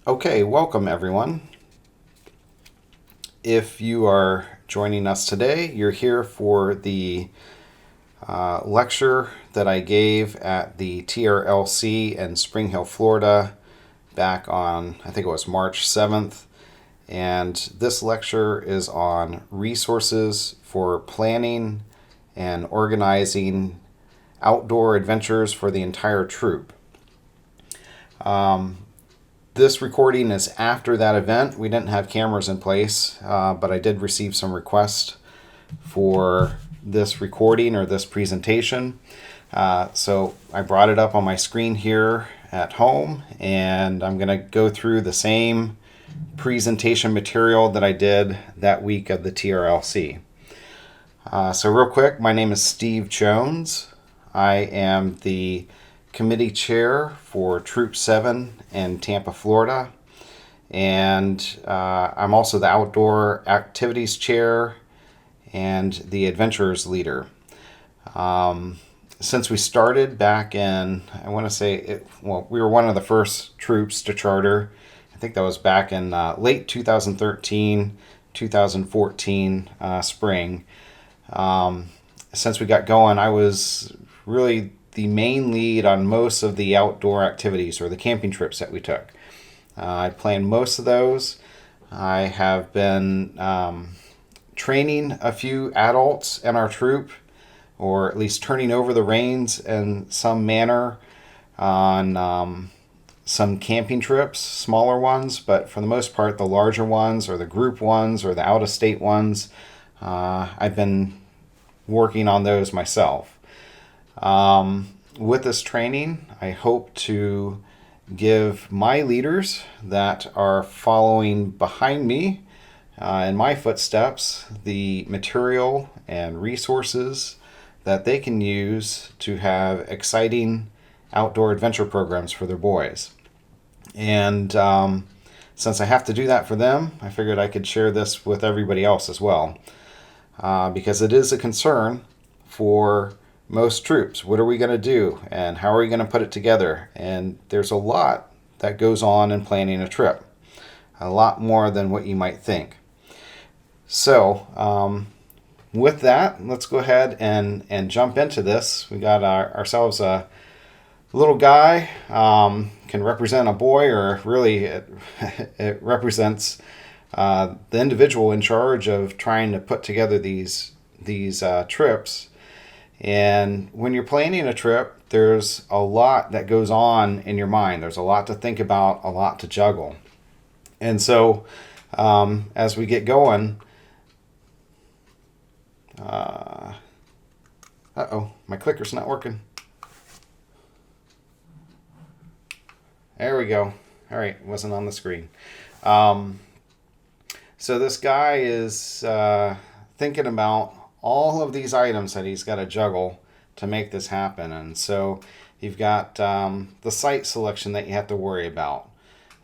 Okay, welcome everyone. If you are joining us today, you're here for the lecture that I gave at the TRLC in Spring Hill, Florida, back on, I think it was March 7th. And this lecture is on resources for planning and organizing outdoor adventures for the entire troop. This recording is after that event. We didn't have cameras in place, but I did receive some requests for this recording or this presentation. So I brought it up on my screen here at home, and I'm going to go through the same presentation material that I did that week of the TRLC. So real quick, my name is Steve Jones. I am the committee chair for Troop 7 in Tampa, Florida. And I'm also the outdoor activities chair and the adventurers leader. Since we started back in, I want to say, we were one of the first troops to charter. I think that was back in late 2013, 2014 spring. Since we got going, I was really the main lead on most of the outdoor activities or the camping trips that we took. I planned most of those. I have been training a few adults in our troop, or at least turning over the reins in some manner on some camping trips, smaller ones, but for the most part, the larger ones or the group ones or the out of state ones, I've been working on those myself. With this training, I hope to give my leaders that are following behind me in my footsteps the material and resources that they can use to have exciting outdoor adventure programs for their boys. And since I have to do that for them, I figured I could share this with everybody else as well. Because it is a concern for most troops. What are we going to do and how are we going to put it together? And there's a lot that goes on in planning a trip, a lot more than what you might think. So, with that, let's go ahead and jump into this. We got ourselves a little guy, can represent a boy, or really it represents the individual in charge of trying to put together these trips. And when you're planning a trip, there's a lot that goes on in your mind. There's a lot to think about, a lot to juggle. And so, as we get going, my clicker's not working. There we go. All right, wasn't on the screen. So this guy is thinking about all of these items that he's got to juggle to make this happen. And so you've got the site selection that you have to worry about.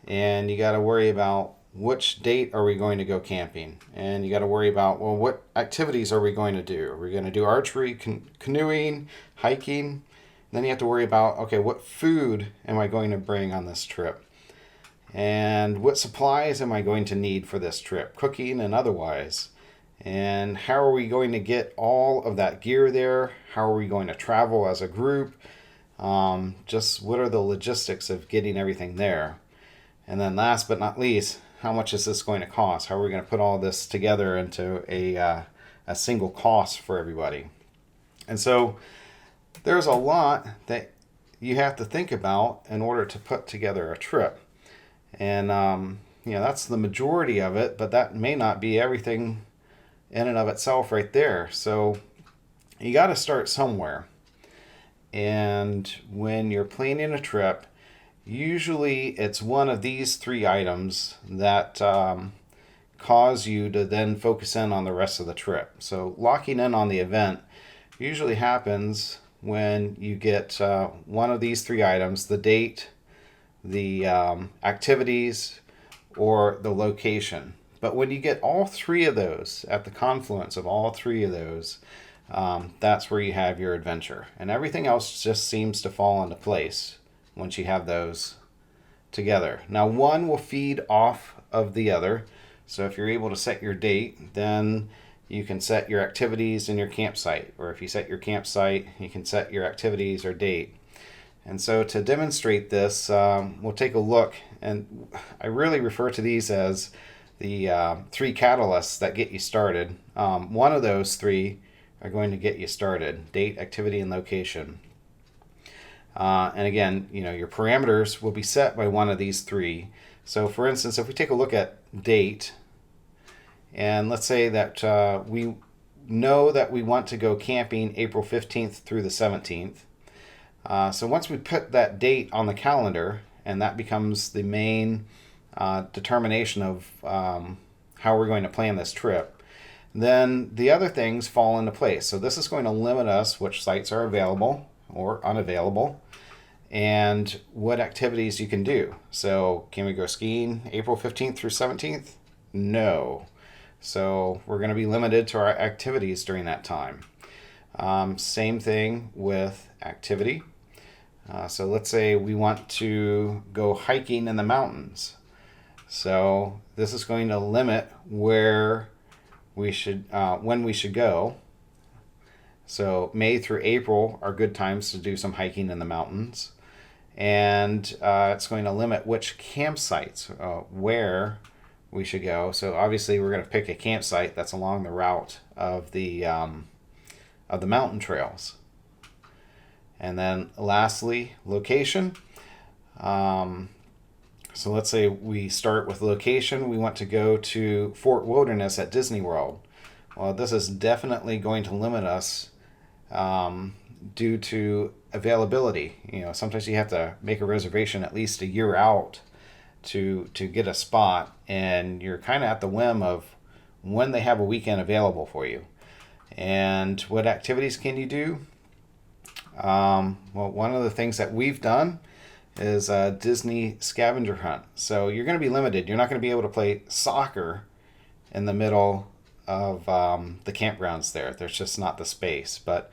And you got to worry about which date are we going to go camping. And you got to worry about, well, what activities are we going to do? Are we going to do archery, canoeing, hiking? Then you have to worry about, okay, what food am I going to bring on this trip? And what supplies am I going to need for this trip, cooking and otherwise? And how are we going to get all of that gear there? How are we going to travel as a group? Just what are the logistics of getting everything there? And then last but not least, how much is this going to cost? How are we going to put all this together into a single cost for everybody? And so there's a lot that you have to think about in order to put together a trip. And, that's the majority of it, but that may not be everything in and of itself right there. So you got to start somewhere. And when you're planning a trip, usually it's one of these three items that cause you to then focus in on the rest of the trip. So locking in on the event usually happens when you get one of these three items: the date, the activities, or the location. But when you get all three of those, at the confluence of all three of those, that's where you have your adventure. And everything else just seems to fall into place once you have those together. Now, one will feed off of the other. So if you're able to set your date, then you can set your activities in your campsite. Or if you set your campsite, you can set your activities or date. And so to demonstrate this, we'll take a look. And I really refer to these as the three catalysts that get you started. One of those three are going to get you started: date, activity, and location. And again, your parameters will be set by one of these three. So for instance, if we take a look at date, and let's say that we know that we want to go camping April 15th through the 17th. So once we put that date on the calendar, and that becomes the main determination of how we're going to plan this trip, then the other things fall into place. So this is going to limit us which sites are available or unavailable, and what activities you can do. So can we go skiing April 15th through 17th? No. So we're going to be limited to our activities during that time. Same thing with activity. So let's say we want to go hiking in the mountains. So this is going to limit where we should, when we should go. So May through April are good times to do some hiking in the mountains. And it's going to limit which campsites, where we should go. So obviously we're going to pick a campsite that's along the route of the mountain trails. And then lastly, location. So let's say we start with location. We want to go to Fort Wilderness at Disney World. Well, this is definitely going to limit us due to availability. Sometimes you have to make a reservation at least a year out to get a spot, and you're kind of at the whim of when they have a weekend available for you. And what activities can you do? Well, one of the things that we've done is a Disney scavenger hunt. So you're going to be limited. You're not going to be able to play soccer in the middle of the campgrounds there. There's just not the space. But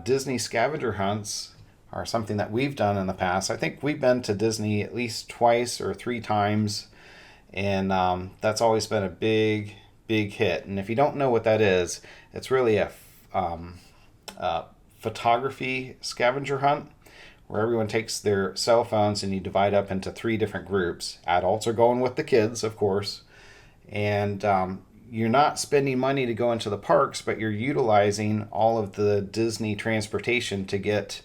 Disney scavenger hunts are something that we've done in the past. I think we've been to Disney at least twice or three times, and that's always been a big hit. And if you don't know what that is, it's really a photography scavenger hunt where everyone takes their cell phones and you divide up into three different groups. Adults are going with the kids, of course, and you're not spending money to go into the parks, but you're utilizing all of the Disney transportation to get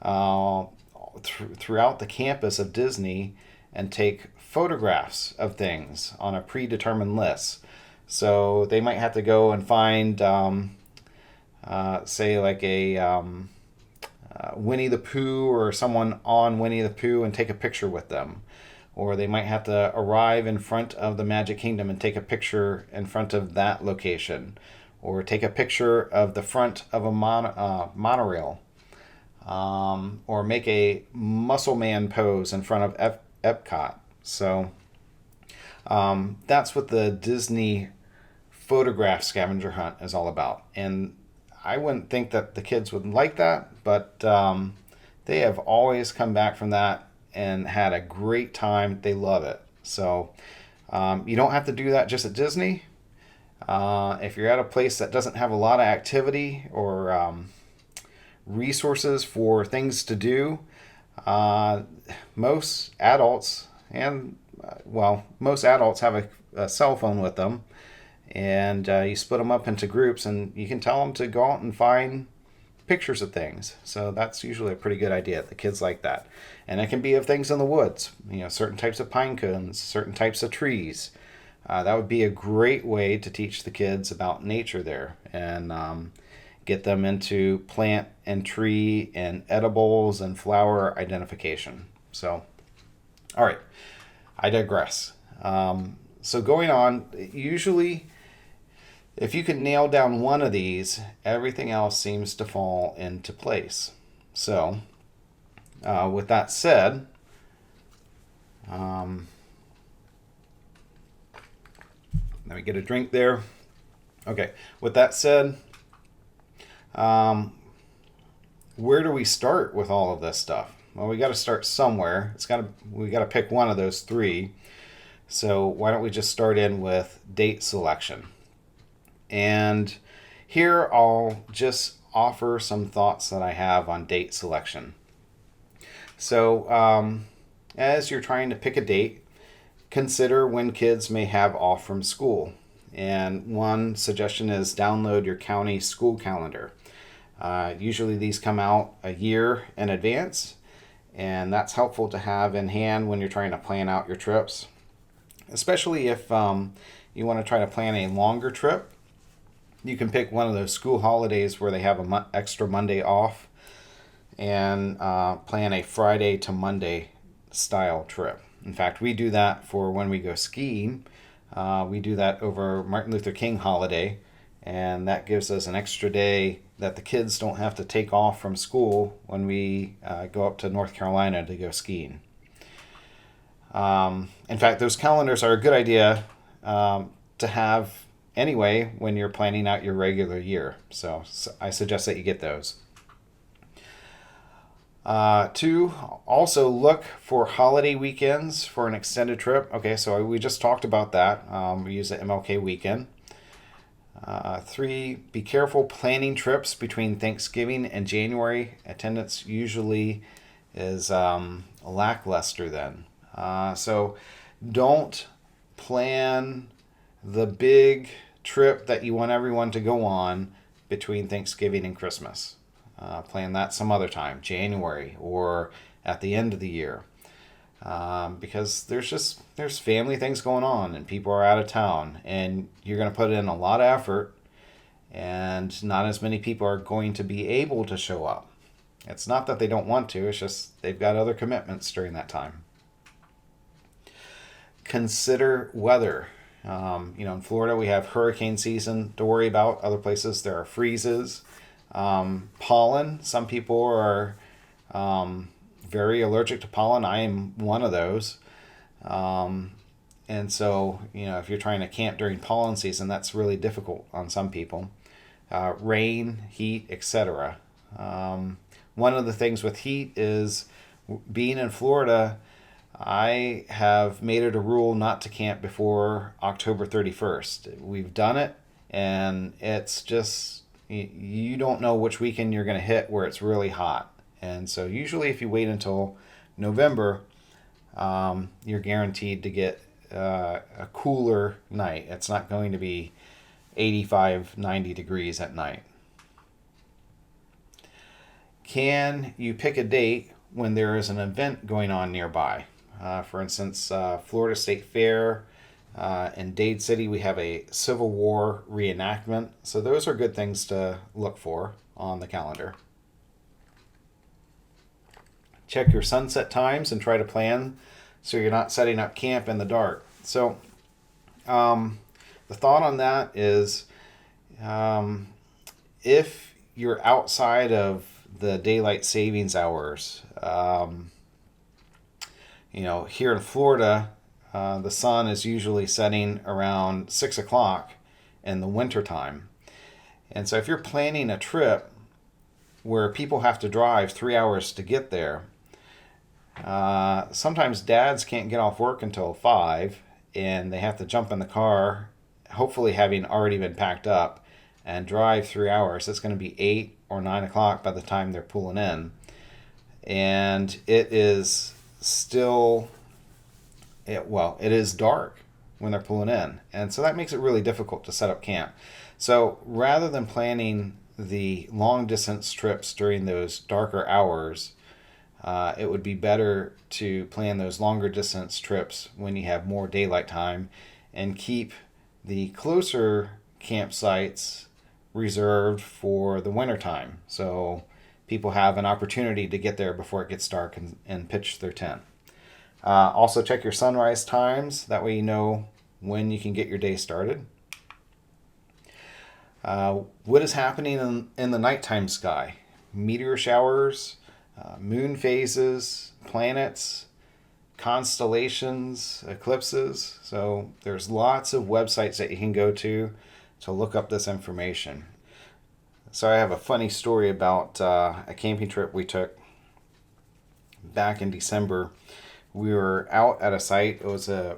throughout the campus of Disney and take photographs of things on a predetermined list. So they might have to go and find, say, like a Winnie the Pooh or someone on Winnie the Pooh and take a picture with them. Or they might have to arrive in front of the Magic Kingdom and take a picture in front of that location. Or take a picture of the front of a monorail. Or make a muscle man pose in front of Epcot. So that's what the Disney photograph scavenger hunt is all about. And I wouldn't think that the kids would like that, but they have always come back from that and had a great time. They love it. So you don't have to do that just at Disney. If you're at a place that doesn't have a lot of activity or resources for things to do, most adults have a cell phone with them, and you split them up into groups, and you can tell them to go out and find pictures of things. So that's usually a pretty good idea. The kids like that. And it can be of things in the woods, certain types of pine cones, certain types of trees. That would be a great way to teach the kids about nature there, and get them into plant and tree and edibles and flower identification. So, all right, I digress. So going on, usually if you can nail down one of these, everything else seems to fall into place. So with that said, let me get a drink there. Okay, with that said, where do we start with all of this stuff? Well, we got to start somewhere. We got to pick one of those three. So why don't we just start in with date selection? And here I'll just offer some thoughts that I have on date selection. So as you're trying to pick a date, consider when kids may have off from school. And one suggestion is download your county school calendar. Usually these come out a year in advance, and that's helpful to have in hand when you're trying to plan out your trips, especially if you want to try to plan a longer trip. You can pick one of those school holidays where they have an extra Monday off and plan a Friday to Monday style trip. In fact, we do that for when we go skiing. We do that over Martin Luther King holiday, and that gives us an extra day that the kids don't have to take off from school when we go up to North Carolina to go skiing. In fact, those calendars are a good idea to have anyway when you're planning out your regular year. So I suggest that you get those. Two, also look for holiday weekends for an extended trip. Okay, so we just talked about that. We use the MLK weekend. Three, be careful planning trips between Thanksgiving and January. Attendance usually is lackluster then. So don't plan the big trip that you want everyone to go on between Thanksgiving and Christmas. Plan that some other time, January or at the end of the year, because there's family things going on and people are out of town, and you're going to put in a lot of effort, and not as many people are going to be able to show up. It's not that they don't want to; it's just they've got other commitments during that time. Consider weather. In Florida, we have hurricane season to worry about. Other places, there are freezes. Pollen. Some people are very allergic to pollen. I am one of those. And so, if you're trying to camp during pollen season, that's really difficult on some people. Rain, heat, etc. One of the things with heat is being in Florida, I have made it a rule not to camp before October 31st. We've done it, and it's just, you don't know which weekend you're going to hit where it's really hot. And so usually if you wait until November, you're guaranteed to get a cooler night. It's not going to be 85, 90 degrees at night. Can you pick a date when there is an event going on nearby? For instance, Florida State Fair, in Dade City, we have a Civil War reenactment. So those are good things to look for on the calendar. Check your sunset times and try to plan so you're not setting up camp in the dark. So the thought on that is if you're outside of the daylight savings hours, here in Florida, the sun is usually setting around 6 o'clock in the wintertime. And so if you're planning a trip where people have to drive 3 hours to get there, sometimes dads can't get off work until 5, and they have to jump in the car, hopefully having already been packed up, and drive 3 hours. It's going to be 8 or 9 o'clock by the time they're pulling in. And it is still, it is dark when they're pulling in. And so that makes it really difficult to set up camp. So rather than planning the long distance trips during those darker hours, it would be better to plan those longer distance trips when you have more daylight time and keep the closer campsites reserved for the wintertime. So people have an opportunity to get there before it gets dark and pitch their tent. Also check your sunrise times. That way you know when you can get your day started. What is happening in the nighttime sky? Meteor showers, moon phases, planets, constellations, eclipses. So there's lots of websites that you can go to look up this information. So I have a funny story about a camping trip we took. back in December. We were out at a site. It was a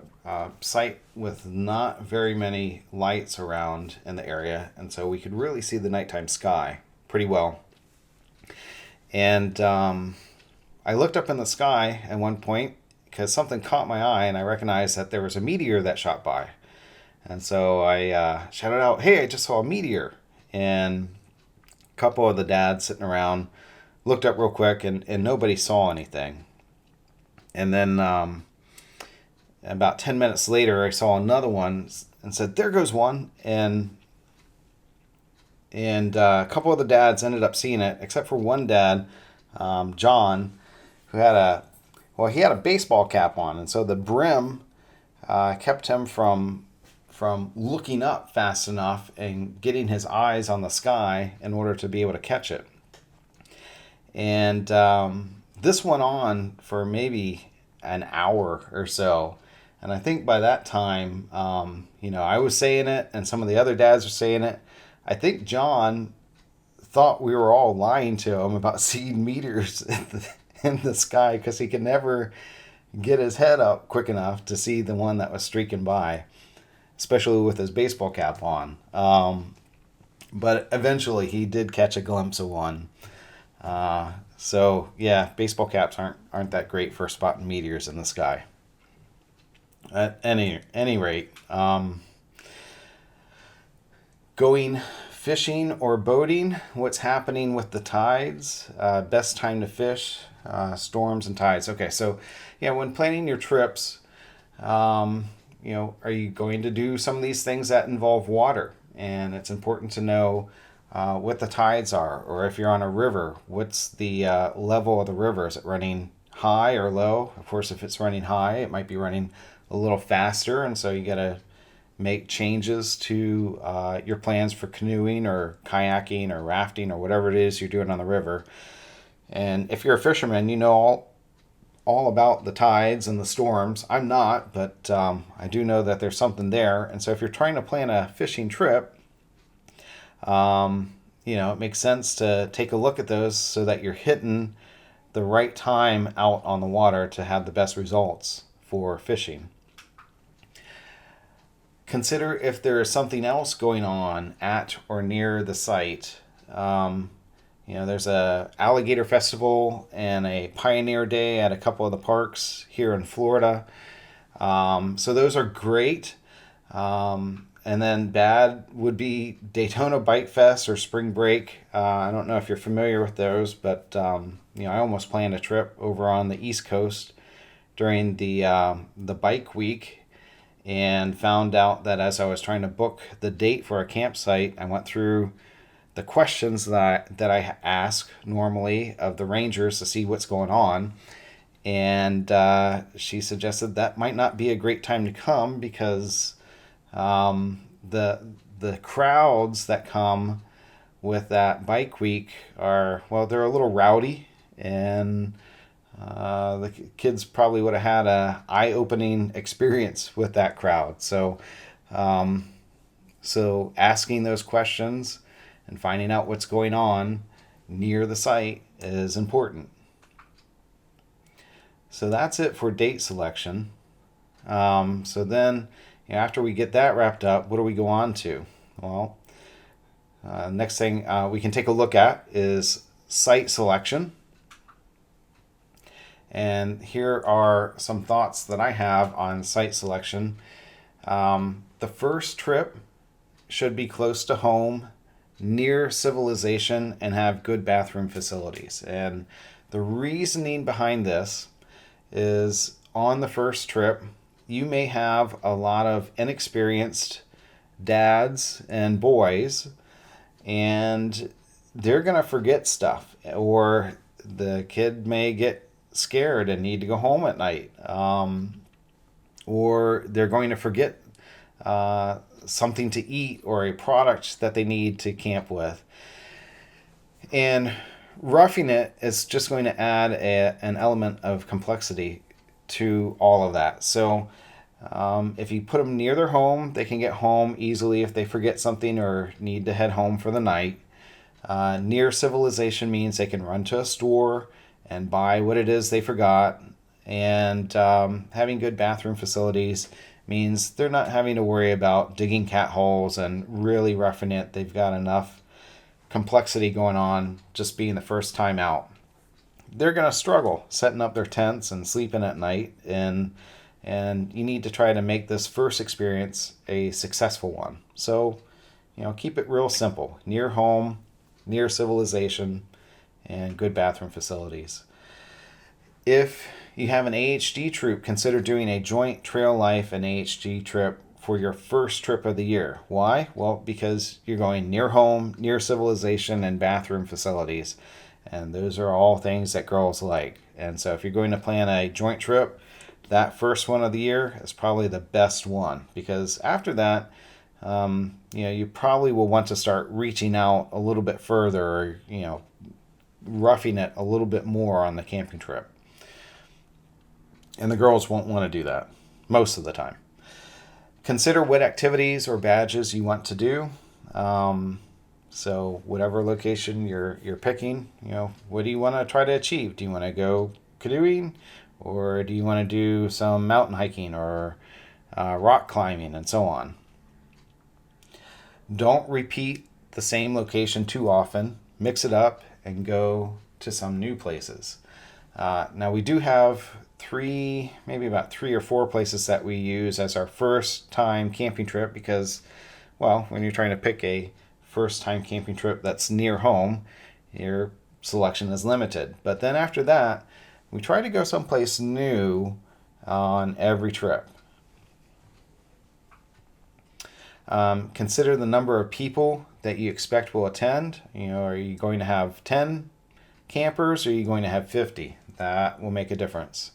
site with not very many lights around in the area, and so we could really see the nighttime sky pretty well. And I looked up in the sky at one point because something caught my eye, and I recognized that there was a meteor that shot by. And so I shouted out, "Hey, I just saw a meteor!" And a couple of the dads sitting around looked up real quick, and nobody saw anything. And then about 10 minutes later, I saw another one and said, "There goes one." And a couple of the dads ended up seeing it, except for one dad, John, who had he had a baseball cap on, and so the brim kept him from looking up fast enough and getting his eyes on the sky in order to be able to catch it. And this went on for maybe an hour or so. And I think by that time, I was saying it and some of the other dads were saying it. I think John thought we were all lying to him about seeing meteors in the sky because he could never get his head up quick enough to see the one that was streaking by, especially with his baseball cap on. But eventually he did catch a glimpse of one. So yeah, baseball caps aren't that great for spotting meteors in the sky. At any rate, going fishing or boating, what's happening with the tides, best time to fish, storms and tides. Okay, so when planning your trips, are you going to do some of these things that involve water? And it's important to know what the tides are, or if you're on a river, what's the level of the river? Is it running high or low? Of course, if it's running high, it might be running a little faster, and so you got to make changes to your plans for canoeing or kayaking or rafting or whatever it is you're doing on the river. And if you're a fisherman, you know all about the tides and the storms. I'm not, but I do know that there's something there. And so if you're trying to plan a fishing trip, it makes sense to take a look at those so that you're hitting the right time out on the water to have the best results for fishing. Consider if there is something else going on at or near the site. There's a alligator festival and a pioneer day at a couple of the parks here in Florida. So those are great. And then bad would be Daytona Bite Fest or Spring Break. I don't know if you're familiar with those, but I almost planned a trip over on the East Coast during the bike week, and found out that as I was trying to book the date for a campsite, I went through the questions that I ask normally of the rangers to see what's going on. And she suggested that might not be a great time to come because the crowds that come with that bike week they're a little rowdy, and the kids probably would have had a eye-opening experience with that crowd. So asking those questions and finding out what's going on near the site is important. So that's it for date selection. So then, after we get that wrapped up, what do we go on to? Well, next thing we can take a look at is site selection. And here are some thoughts that I have on site selection. The first trip should be close to home, near civilization, and have good bathroom facilities. And the reasoning behind this is on the first trip, you may have a lot of inexperienced dads and boys, and they're going to forget stuff, or the kid may get scared and need to go home at night, or they're going to forget something to eat or a product that they need to camp with. And roughing it is just going to add an element of complexity to all of that. So if you put them near their home, they can get home easily if they forget something or need to head home for the night. Near civilization means they can run to a store and buy what it is they forgot. And having good bathroom facilities means they're not having to worry about digging cat holes and really roughing it. They've got enough complexity going on just being the first time out. They're going to struggle setting up their tents and sleeping at night, and you need to try to make this first experience a successful one. So, keep it real simple. Near home, near civilization, and good bathroom facilities. If you have an AHD troop, consider doing a joint trail life and AHD trip for your first trip of the year. Why? Well, because you're going near home, near civilization, and bathroom facilities. And those are all things that girls like. And so if you're going to plan a joint trip, that first one of the year is probably the best one, because after that, you probably will want to start reaching out a little bit further, or, roughing it a little bit more on the camping trip. And the girls won't want to do that most of the time. Consider what activities or badges you want to do. So whatever location you're picking, what do you want to try to achieve? Do you want to go canoeing, or do you want to do some mountain hiking or rock climbing and so on? Don't repeat the same location too often. Mix it up and go to some new places. Now we do have maybe about 3 or 4 places that we use as our first time camping trip, because, well, when you're trying to pick a first time camping trip that's near home, your selection is limited. But then after that, we try to go someplace new on every trip. Consider the number of people that you expect will attend. Are you going to have 10 campers, or are you going to have 50? That will make a difference.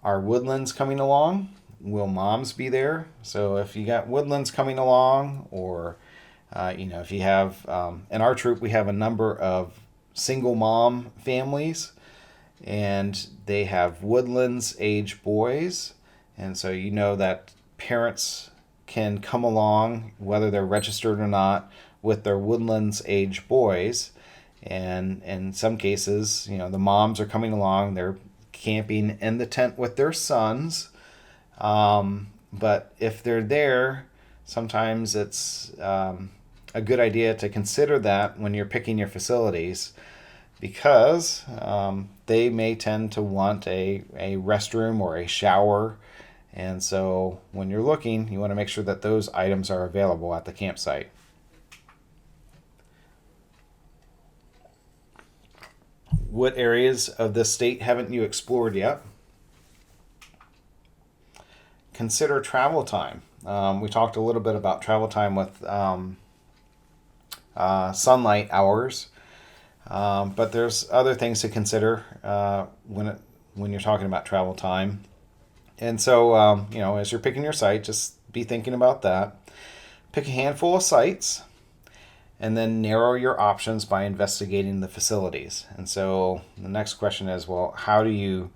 Are woodlands coming along? Will moms be there? So if you got woodlands coming along, or if you have, in our troop, we have a number of single mom families, and they have woodlands age boys. And so that parents can come along, whether they're registered or not, with their woodlands age boys. And in some cases, the moms are coming along, they're camping in the tent with their sons. But if they're there, sometimes it's a good idea to consider that when you're picking your facilities, because they may tend to want a restroom or a shower. And so when you're looking, you want to make sure that those items are available at the campsite. What areas of this state haven't you explored yet? Consider travel time. We talked a little bit about travel time with sunlight hours, but there's other things to consider when you're talking about travel time. And so, as you're picking your site, just be thinking about that. Pick a handful of sites, and then narrow your options by investigating the facilities. And so the next question is, well, how do you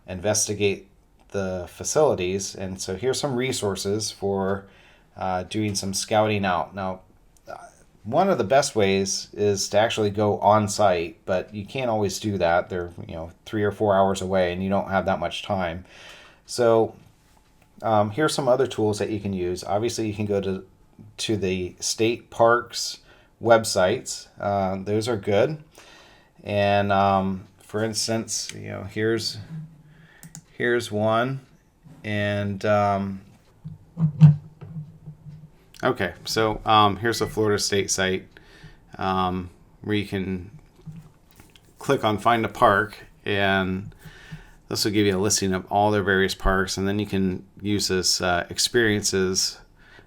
investigate the facilities? And so here's some resources for doing some scouting out. Now, one of the best ways is to actually go on site, but you can't always do that. They're 3 or 4 hours away, and you don't have that much time. So here's some other tools that you can use. Obviously, you can go to the state parks websites. Those are good. And for instance, here's one. And okay, so here's a Florida State site where you can click on Find a Park, and this will give you a listing of all their various parks, and then you can use this experiences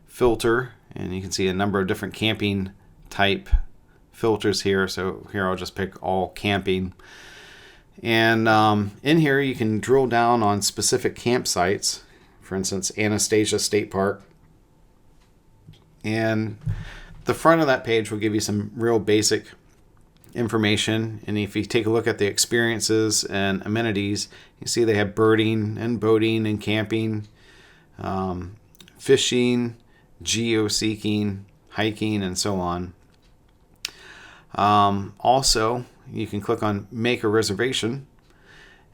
filter, and you can see a number of different camping type filters here. So here I'll just pick all camping, and in here you can drill down on specific campsites. For instance, Anastasia State Park, and the front of that page will give you some real basic information. And if you take a look at the experiences and amenities, you see they have birding and boating and camping, fishing, geo-seeking, hiking, and so on. Also, you can click on Make a Reservation,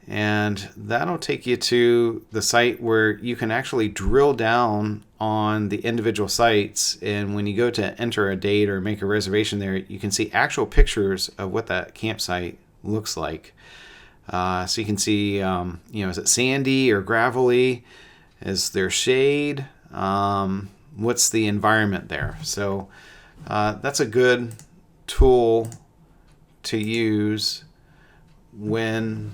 and that'll take you to the site where you can actually drill down on the individual sites. And when you go to enter a date or make a reservation there, you can see actual pictures of what that campsite looks like. So you can see, is it sandy or gravelly? Is there shade? What's the environment there? So that's a good tool to use when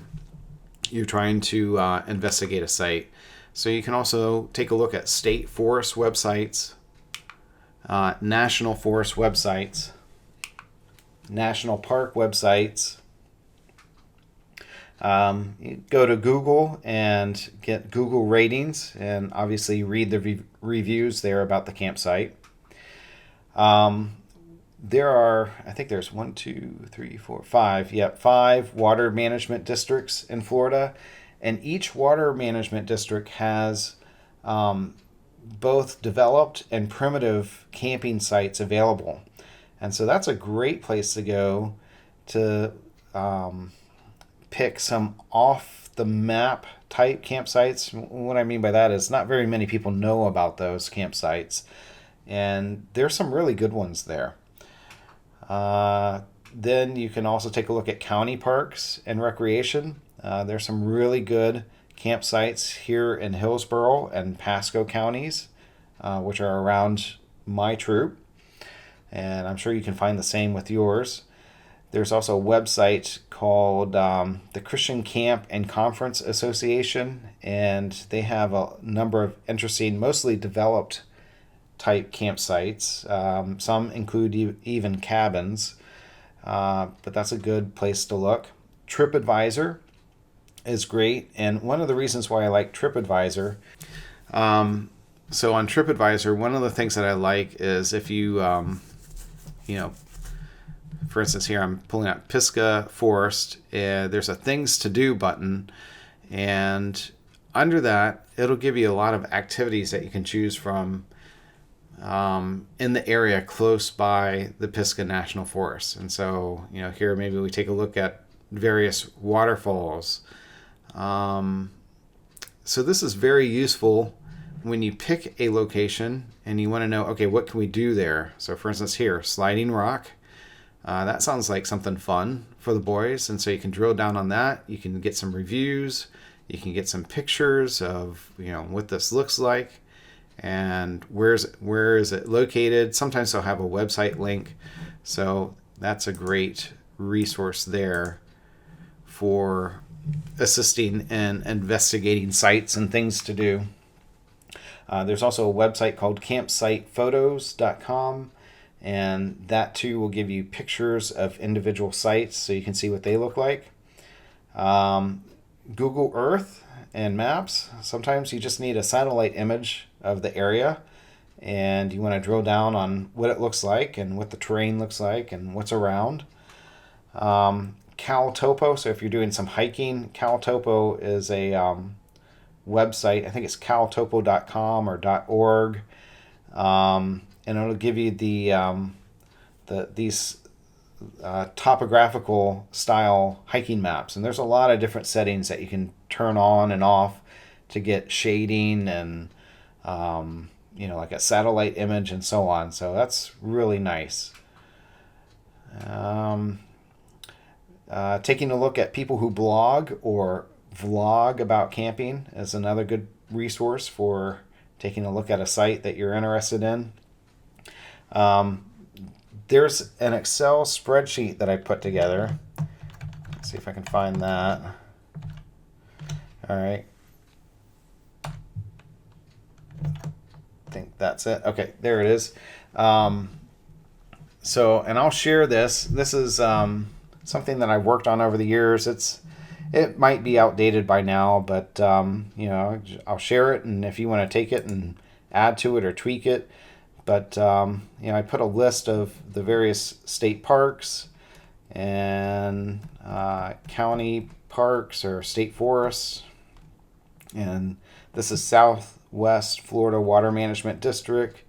you're trying to investigate a site. So you can also take a look at state forest websites, national forest websites, national park websites. You go to Google and get Google ratings, and obviously read the reviews there about the campsite. There are, I think there's 5 water management districts in Florida, and each water management district has both developed and primitive camping sites available. And so that's a great place to go to pick some off the map type campsites. What I mean by that is not very many people know about those campsites, and there's some really good ones there. Then you can also take a look at county parks and recreation. There's some really good campsites here in Hillsborough and Pasco counties, which are around my troop. And I'm sure you can find the same with yours. There's also a website called the Christian Camp and Conference Association, and they have a number of interesting, mostly developed type campsites. Some include even cabins, but that's a good place to look. TripAdvisor is great, and one of the reasons why I like TripAdvisor, so on TripAdvisor, one of the things that I like is if you, for instance here I'm pulling out Pisgah Forest, there's a things to do button, and under that it'll give you a lot of activities that you can choose from in the area close by the Pisgah National Forest. And so, here maybe we take a look at various waterfalls. So this is very useful when you pick a location and you want to know, okay, what can we do there? So for instance here, Sliding Rock. That sounds like something fun for the boys. And so you can drill down on that. You can get some reviews. You can get some pictures of, what this looks like. And where is it located? Sometimes they'll have a website link. So that's a great resource there for assisting in investigating sites and things to do. There's also a website called campsitephotos.com, and that too will give you pictures of individual sites so you can see what they look like. Google Earth and Maps, sometimes you just need a satellite image of the area and you want to drill down on what it looks like and what the terrain looks like and what's around. CalTopo, so if you're doing some hiking, CalTopo is a website. I think it's caltopo.com or .org, and it'll give you these topographical style hiking maps. And there's a lot of different settings that you can turn on and off to get shading and like a satellite image and so on. So that's really nice. Taking a look at people who blog or vlog about camping is another good resource for taking a look at a site that you're interested in. There's an Excel spreadsheet that I put together. Let's see if I can find that. All right. I think that's it. Okay, there it is. And I'll share this. This is something that I've worked on over the years. It might be outdated by now, but I'll share it, and if you want to take it and add to it or tweak it. But I put a list of the various state parks and county parks or state forests, and this is Southwest Florida Water Management District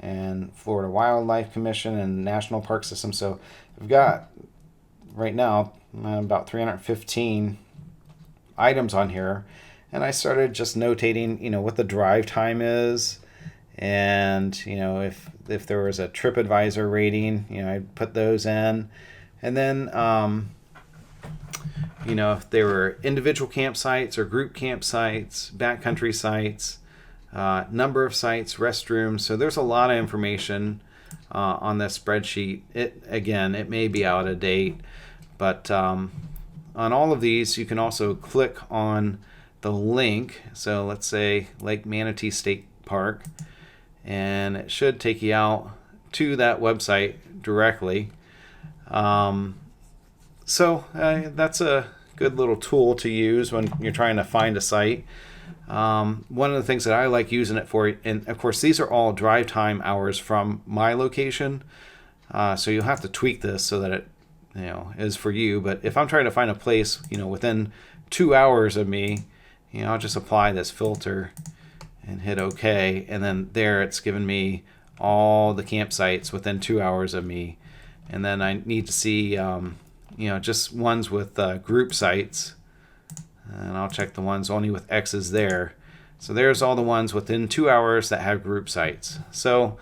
and Florida Wildlife Commission and National Park System. So we've got right now about 315 items on here, and I started just notating, what the drive time is, and if there was a TripAdvisor rating, I'd put those in, and then if they were individual campsites or group campsites, backcountry sites, number of sites, restrooms. So there's a lot of information on this spreadsheet. It may be out of date, but on all of these, you can also click on the link. So let's say Lake Manatee State Park, and it should take you out to that website directly. So that's a good little tool to use when you're trying to find a site. One of the things that I like using it for, and of course these are all drive time hours from my location, so you'll have to tweak this so that it is for you. But if I'm trying to find a place within 2 hours of me, I'll just apply this filter and hit OK, and then there it's given me all the campsites within 2 hours of me. And then I need to see just ones with group sites, and I'll check the ones only with X's there. So there's all the ones within 2 hours that have group sites. So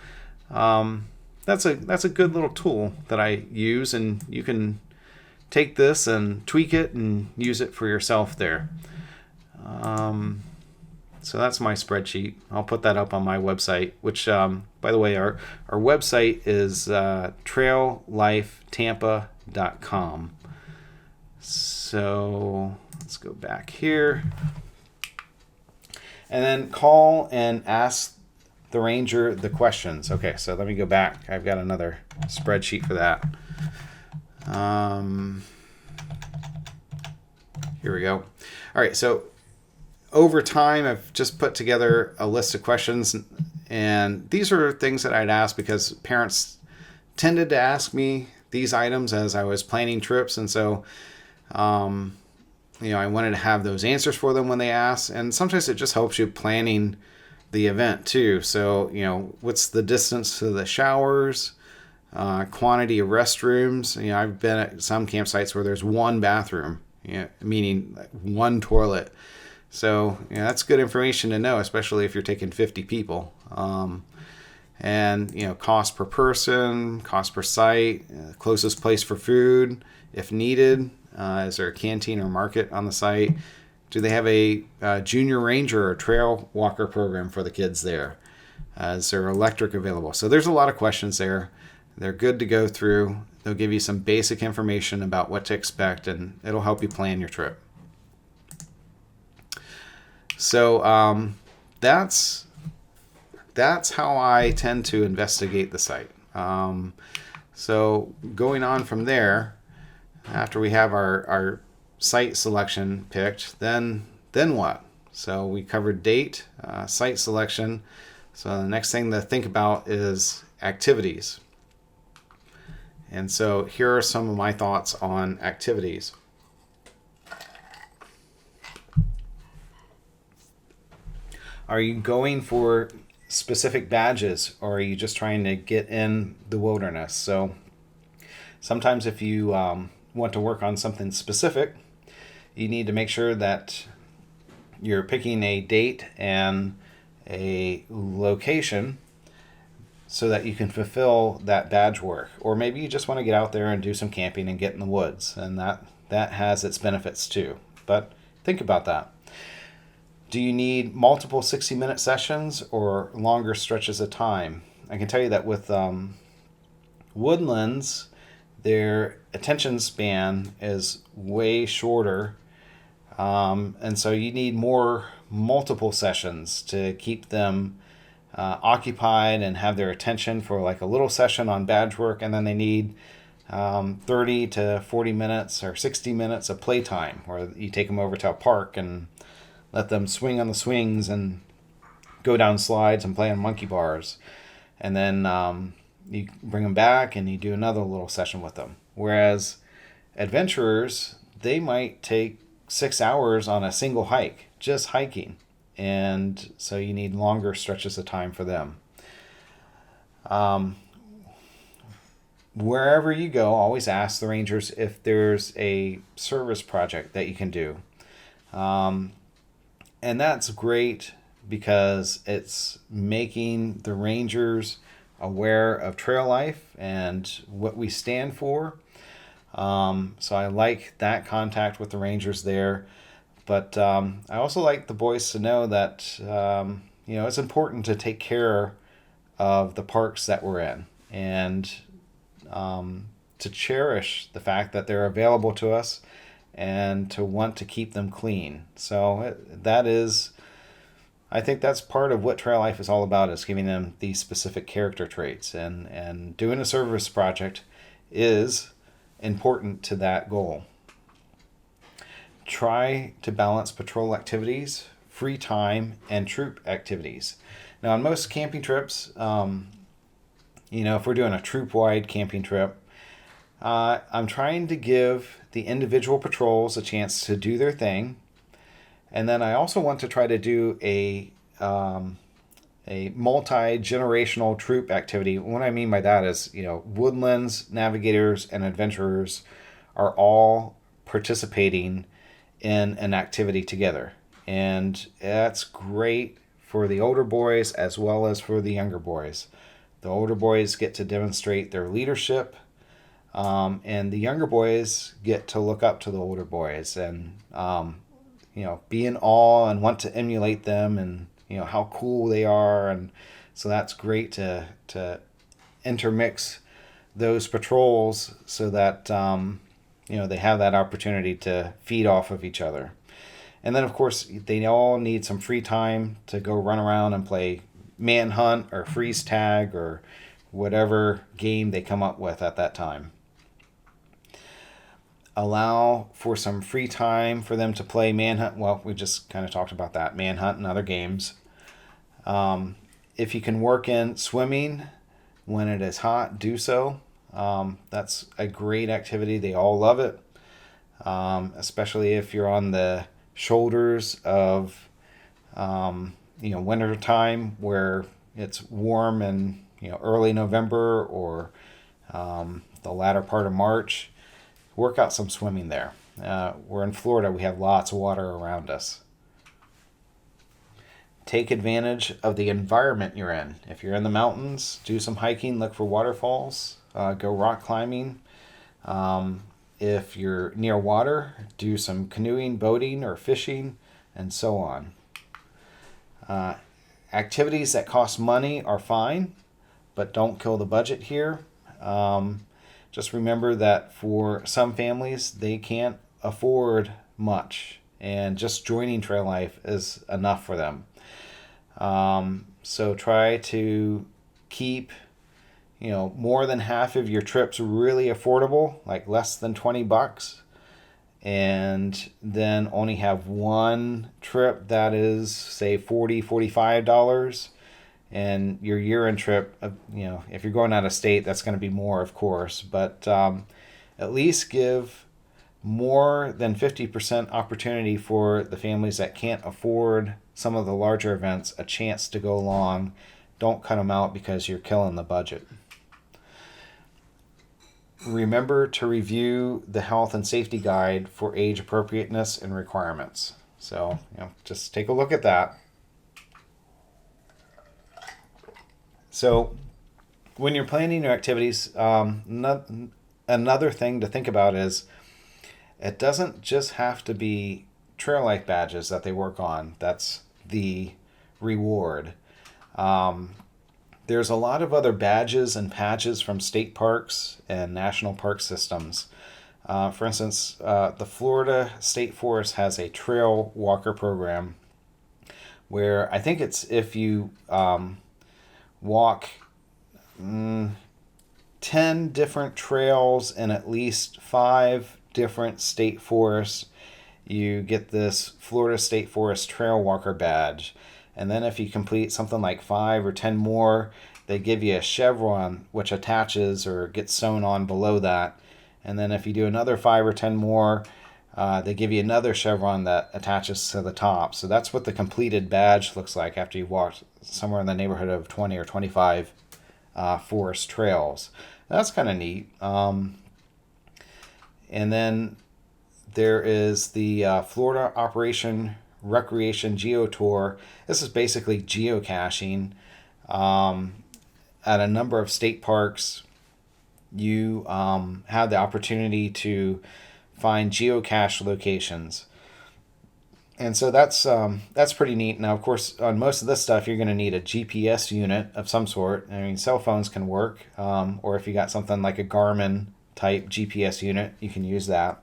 that's a good little tool that I use, and you can take this and tweak it and use it for yourself there. So that's my spreadsheet. I'll put that up on my website, which, by the way, our website is traillifetampa.com. So let's go back here. And then call and ask the ranger the questions. Okay, so let me go back. I've got another spreadsheet for that. Here we go. All right, so over time, I've just put together a list of questions, and these are things that I'd ask because parents tended to ask me these items as I was planning trips, and so I wanted to have those answers for them when they ask. And sometimes it just helps you planning the event too. So what's the distance to the showers, quantity of restrooms. I've been at some campsites where there's one bathroom, meaning one toilet. So that's good information to know, especially if you're taking 50 people. And cost per person, cost per site, closest place for food if needed. Is there a canteen or market on the site? Do they have a junior ranger or trail walker program for the kids there? Is there electric available? So there's a lot of questions there. They're good to go through. They'll give you some basic information about what to expect, and it'll help you plan your trip. So that's how I tend to investigate the site. So going on from there, after we have our site selection picked, then what? So we covered date, site selection. So the next thing to think about is activities. And so here are some of my thoughts on activities. Are you going for specific badges, or are you just trying to get in the wilderness? So sometimes if you want to work on something specific, you need to make sure that you're picking a date and a location so that you can fulfill that badge work. Or maybe you just want to get out there and do some camping and get in the woods, and that has its benefits too. But think about that. Do you need multiple 60-minute sessions or longer stretches of time? I can tell you that with woodlands, their attention span is way shorter, and so you need more multiple sessions to keep them occupied and have their attention for like a little session on badge work, and then they need 30 to 40 minutes or 60 minutes of playtime where you take them over to a park and let them swing on the swings and go down slides and play on monkey bars. And then you bring them back and you do another little session with them. Whereas adventurers, they might take 6 hours on a single hike, just hiking. And so you need longer stretches of time for them. wherever you go, always ask the rangers if there's a service project that you can do. Um, and that's great because it's making the rangers aware of trail life and what we stand for. So I like that contact with the rangers there. But I also like the boys to know that it's important to take care of the parks that we're in, and to cherish the fact that they're available to us and to want to keep them clean. So that is, I think that's part of what trail life is all about, is giving them these specific character traits, and doing a service project is important to that goal. Try to balance patrol activities, free time, and troop activities. Now, on most camping trips, if we're doing a troop-wide camping trip, I'm trying to give the individual patrols a chance to do their thing, and then I also want to try to do a multi-generational troop activity. What I mean by that is, woodlands, navigators, and adventurers are all participating in an activity together. And that's great for the older boys as well as for the younger boys. The older boys get to demonstrate their leadership, and the younger boys get to look up to the older boys and, be in awe and want to emulate them, and, how cool they are. And so that's great to intermix those patrols so that, they have that opportunity to feed off of each other. And then, of course, they all need some free time to go run around and play manhunt or freeze tag or whatever game they come up with at that time. Allow for some free time for them to play manhunt. Well, we just kind of talked about that, manhunt and other games. If you can work in swimming when it is hot, do so. That's a great activity. They all love it, especially if you're on the shoulders of winter time where it's warm in early November or the latter part of March. Work out some swimming there. We're in Florida. We have lots of water around us. Take advantage of the environment you're in. If you're in the mountains, do some hiking, look for waterfalls, go rock climbing. If you're near water, do some canoeing, boating, or fishing, and so on. Activities that cost money are fine, but don't kill the budget here. Just remember that for some families, they can't afford much, and just joining Trail Life is enough for them. So try to keep, more than half of your trips really affordable, like less than $20, and then only have one trip that is, say, $40, $45. And your year-end trip, if you're going out of state, that's going to be more, of course. But at least give more than 50% opportunity for the families that can't afford some of the larger events a chance to go along. Don't cut them out because you're killing the budget. Remember to review the health and safety guide for age appropriateness and requirements. So, just take a look at that. So, when you're planning your activities, another thing to think about is it doesn't just have to be Trail Life badges that they work on. That's the reward. There's a lot of other badges and patches from state parks and national park systems. For instance, the Florida State Forest has a trail walker program where I think it's if you walk 10 different trails in at least 5 different state forests, you get this Florida State Forest Trail Walker badge. And then if you complete something like 5 or 10 more, they give you a chevron which attaches or gets sewn on below that. And then if you do another 5 or 10 more, they give you another chevron that attaches to the top. So that's what the completed badge looks like after you've walked somewhere in the neighborhood of 20 or 25 forest trails. That's kind of neat. And then there is the Florida Operation Recreation Geo Tour. This is basically geocaching at a number of state parks. You have the opportunity to find geocache locations. And so that's pretty neat. Now, of course, on most of this stuff, you're going to need a GPS unit of some sort. I mean, cell phones can work, or if you got something like a Garmin type GPS unit, you can use that.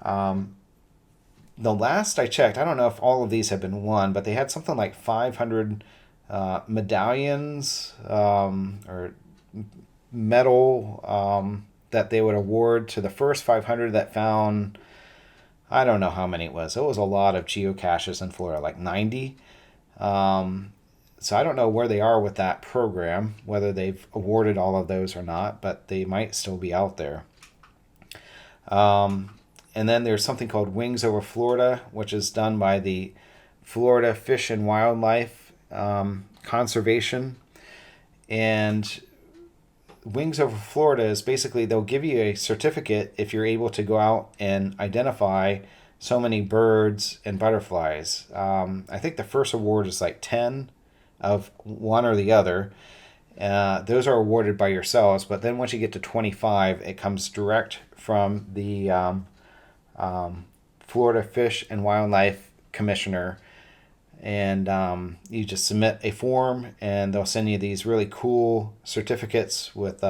The last I checked, I don't know if all of these have been won, but they had something like 500 medallions or medal that they would award to the first 500 that found. I don't know how many it was. It was a lot of geocaches in Florida, like 90. So I don't know where they are with that program, whether they've awarded all of those or not, but they might still be out there. And then there's something called Wings Over Florida, which is done by the Florida Fish and Wildlife Conservation. And Wings Over Florida is basically, they'll give you a certificate if you're able to go out and identify so many birds and butterflies. I think the first award is like 10 of one or the other. Those are awarded by yourselves, but then once you get to 25, it comes direct from the Florida Fish and Wildlife Commissioner. And you just submit a form, and they'll send you these really cool certificates with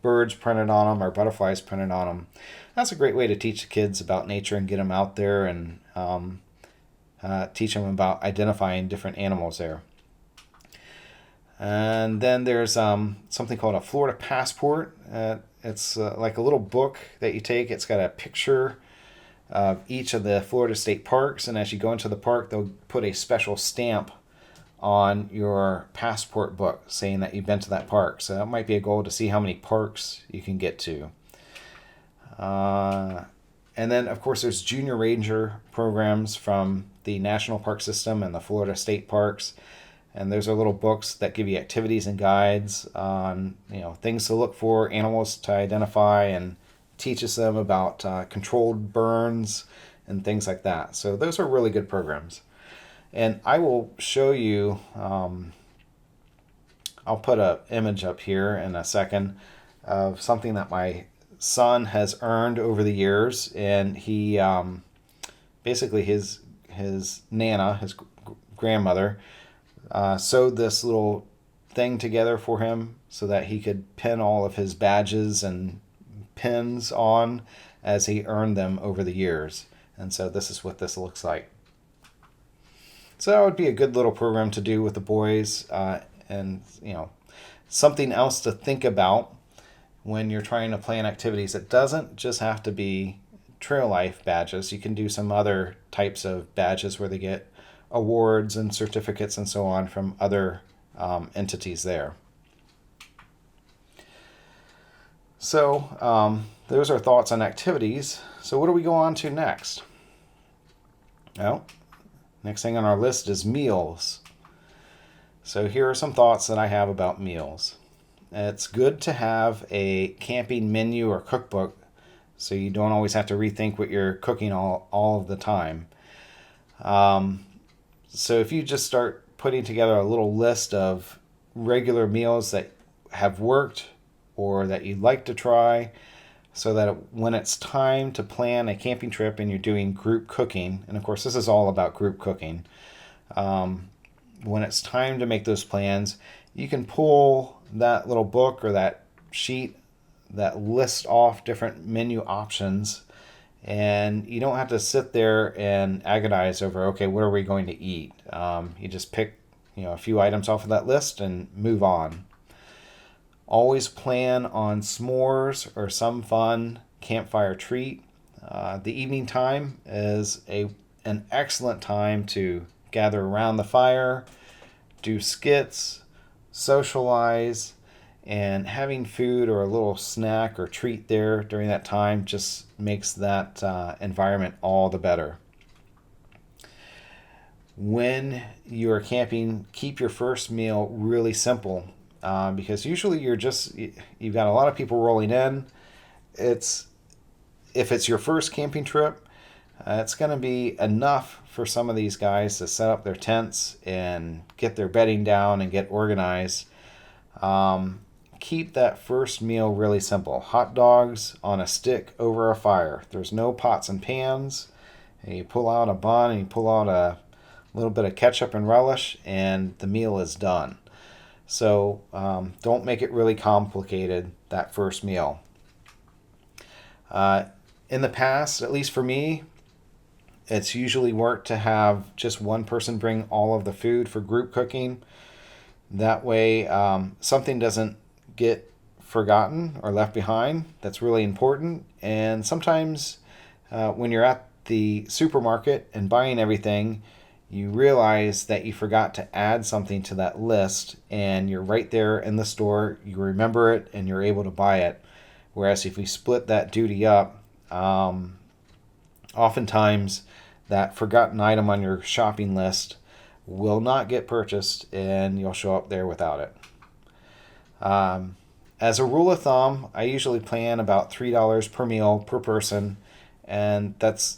birds printed on them or butterflies printed on them. That's a great way to teach the kids about nature and get them out there and teach them about identifying different animals there. And then there's something called a Florida Passport. It's like a little book that you take. It's got a picture of each of the Florida state parks, and as you go into the park, they'll put a special stamp on your passport book saying that you've been to that park. So that might be a goal to see how many parks you can get to. And then, of course, there's junior ranger programs from the National Park System and the Florida State Parks. And those are little books that give you activities and guides on, things to look for, animals to identify, and teaches them about controlled burns and things like that. So those are really good programs. And I will show you, I'll put an image up here in a second of something that my son has earned over the years. And he, basically his Nana, his grandmother, sewed this little thing together for him so that he could pin all of his badges and pins on as he earned them over the years. And so this is what this looks like. So that would be a good little program to do with the boys, and something else to think about when you're trying to plan activities. It doesn't just have to be trail life badges. You can do some other types of badges where they get awards and certificates and so on from other entities there. So those are thoughts on activities. So what do we go on to next? Well, next thing on our list is meals. So here are some thoughts that I have about meals. It's good to have a camping menu or cookbook so you don't always have to rethink what you're cooking all of the time. So if you just start putting together a little list of regular meals that have worked or that you'd like to try, so that when it's time to plan a camping trip and you're doing group cooking, and of course this is all about group cooking, when it's time to make those plans, you can pull that little book or that sheet that lists off different menu options, and you don't have to sit there and agonize over, okay, what are we going to eat? You just pick a few items off of that list and move on. Always plan on s'mores or some fun campfire treat. The evening time is an excellent time to gather around the fire, do skits, socialize, and having food or a little snack or treat there during that time just makes that environment all the better. When you're camping, keep your first meal really simple. because usually you've got a lot of people rolling in. It's If it's your first camping trip, it's going to be enough for some of these guys to set up their tents and get their bedding down and get organized. Keep that first meal really simple. Hot dogs on a stick over a fire. There's no pots and pans. And you pull out a bun and you pull out a little bit of ketchup and relish, and the meal is done. So don't make it really complicated that first meal. In the past, at least for me, it's usually worked to have just one person bring all of the food for group cooking. That way, something doesn't get forgotten or left behind. That's really important. And sometimes when you're at the supermarket and buying everything, you realize that you forgot to add something to that list, and you're right there in the store, you remember it, and you're able to buy it. Whereas if we split that duty up, oftentimes that forgotten item on your shopping list will not get purchased, and you'll show up there without it. As a rule of thumb, I usually plan about $3 per meal per person, and that's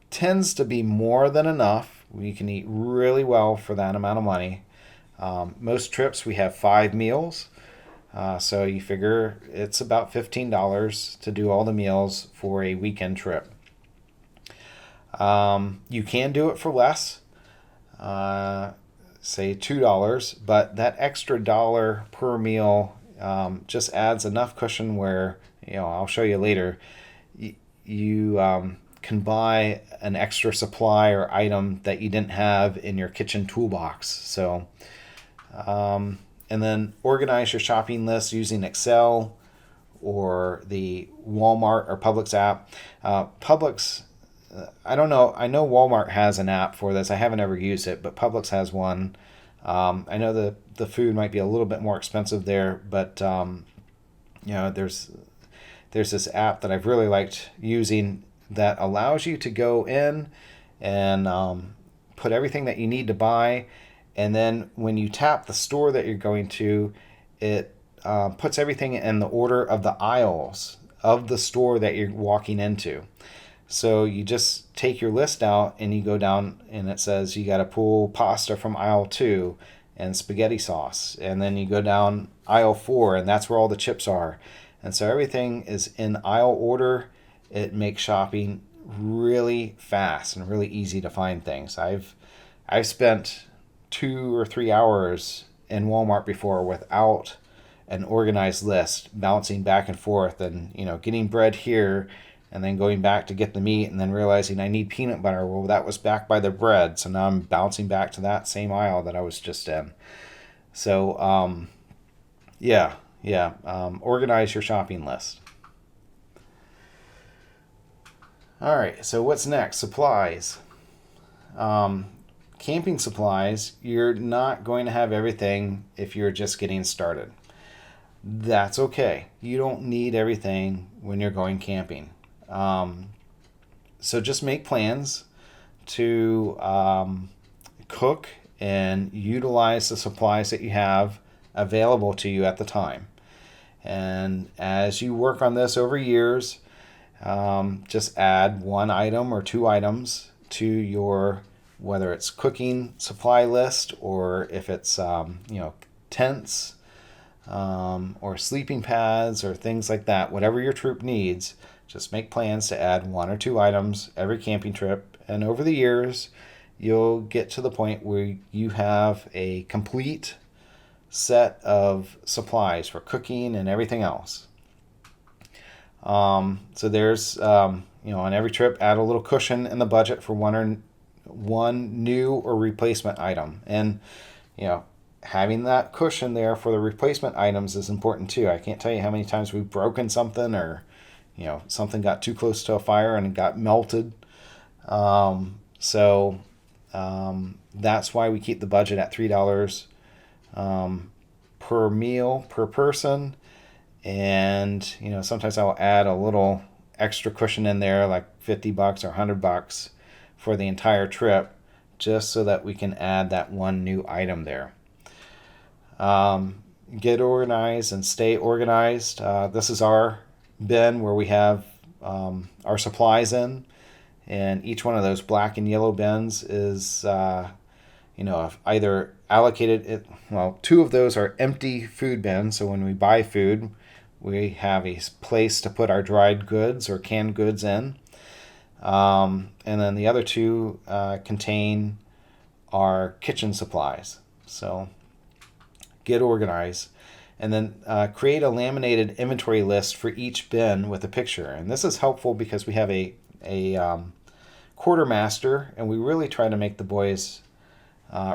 tends to be more than enough. We can eat really well for that amount of money. Most trips we have 5 meals, so you figure it's about $15 to do all the meals for a weekend trip. You can do it for less, say $2, but that extra dollar per meal just adds enough cushion where, I'll show you later, you can buy an extra supply or item that you didn't have in your kitchen toolbox. So, and then organize your shopping list using Excel or the Walmart or Publix app. Publix, I don't know. I know Walmart has an app for this. I haven't ever used it, but Publix has one. I know the food might be a little bit more expensive there, but there's this app that I've really liked using that allows you to go in and put everything that you need to buy, and then when you tap the store that you're going to, it puts everything in the order of the aisles of the store that you're walking into. So you just take your list out and you go down, and it says you got to pull pasta from aisle 2 and spaghetti sauce, and then you go down aisle 4, and that's where all the chips are. And so everything is in aisle order. It makes shopping really fast and really easy to find things. I've spent 2 or 3 hours in Walmart before without an organized list, bouncing back and forth, and getting bread here and then going back to get the meat, and then realizing I need peanut butter. Well, that was back by the bread, so now I'm bouncing back to that same aisle that I was just in. So organize your shopping list. All right, so what's next? Supplies. Camping supplies, you're not going to have everything if you're just getting started. That's okay. You don't need everything when you're going camping. So just make plans to cook and utilize the supplies that you have available to you at the time. And as you work on this over years, just add 1 item or 2 items to your, whether it's cooking supply list or if it's tents or sleeping pads or things like that. Whatever your troop needs, just make plans to add 1 or 2 items every camping trip, and over the years you'll get to the point where you have a complete set of supplies for cooking and everything else. So there's, on every trip, add a little cushion in the budget for one new or replacement item. And, having that cushion there for the replacement items is important too. I can't tell you how many times we've broken something, or, something got too close to a fire and it got melted. So that's why we keep the budget at $3 per meal per person. And sometimes I'll add a little extra cushion in there, like $50 or $100 for the entire trip, just so that we can add that one new item there. get organized and stay organized. This is our bin where we have our supplies in, and each one of those black and yellow bins is either allocated it. Well, two of those are empty food bins, so when we buy food, we have a place to put our dried goods or canned goods in. And then the other two contain our kitchen supplies. So get organized. And then create a laminated inventory list for each bin with a picture. And this is helpful because we have a quartermaster, and we really try to make the boys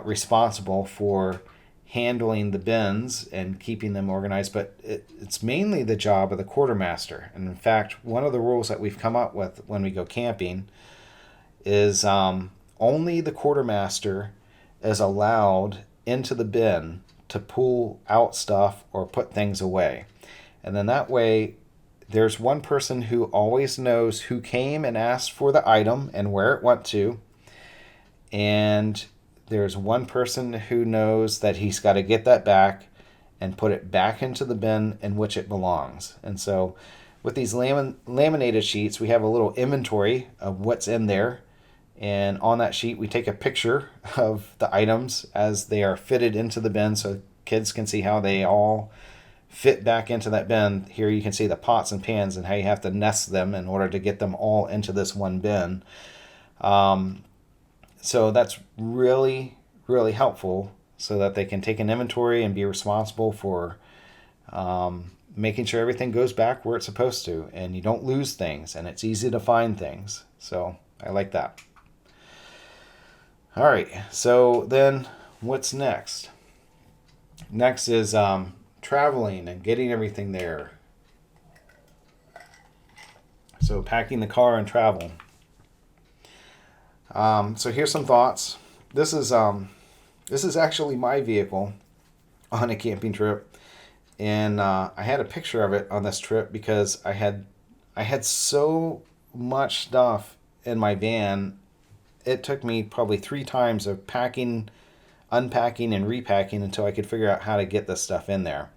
responsible for handling the bins and keeping them organized, but it's mainly the job of the quartermaster. And in fact, one of the rules that we've come up with when we go camping is only the quartermaster is allowed into the bin to pull out stuff or put things away. And then that way, there's one person who always knows who came and asked for the item and where it went to, and there's one person who knows that he's got to get that back and put it back into the bin in which it belongs. And so with these laminated sheets, we have a little inventory of what's in there. And on that sheet, we take a picture of the items as they are fitted into the bin so kids can see how they all fit back into that bin. Here you can see the pots and pans and how you have to nest them in order to get them all into this one bin. So that's really, really helpful so that they can take an inventory and be responsible for making sure everything goes back where it's supposed to, and you don't lose things, and it's easy to find things. So I like that. All right, so then what's next? Next is traveling and getting everything there. So packing the car and travel. So here's some thoughts. This is actually my vehicle on a camping trip, and I had a picture of it on this trip because I had so much stuff in my van. It took me probably 3 times of packing, unpacking, and repacking until I could figure out how to get this stuff in there.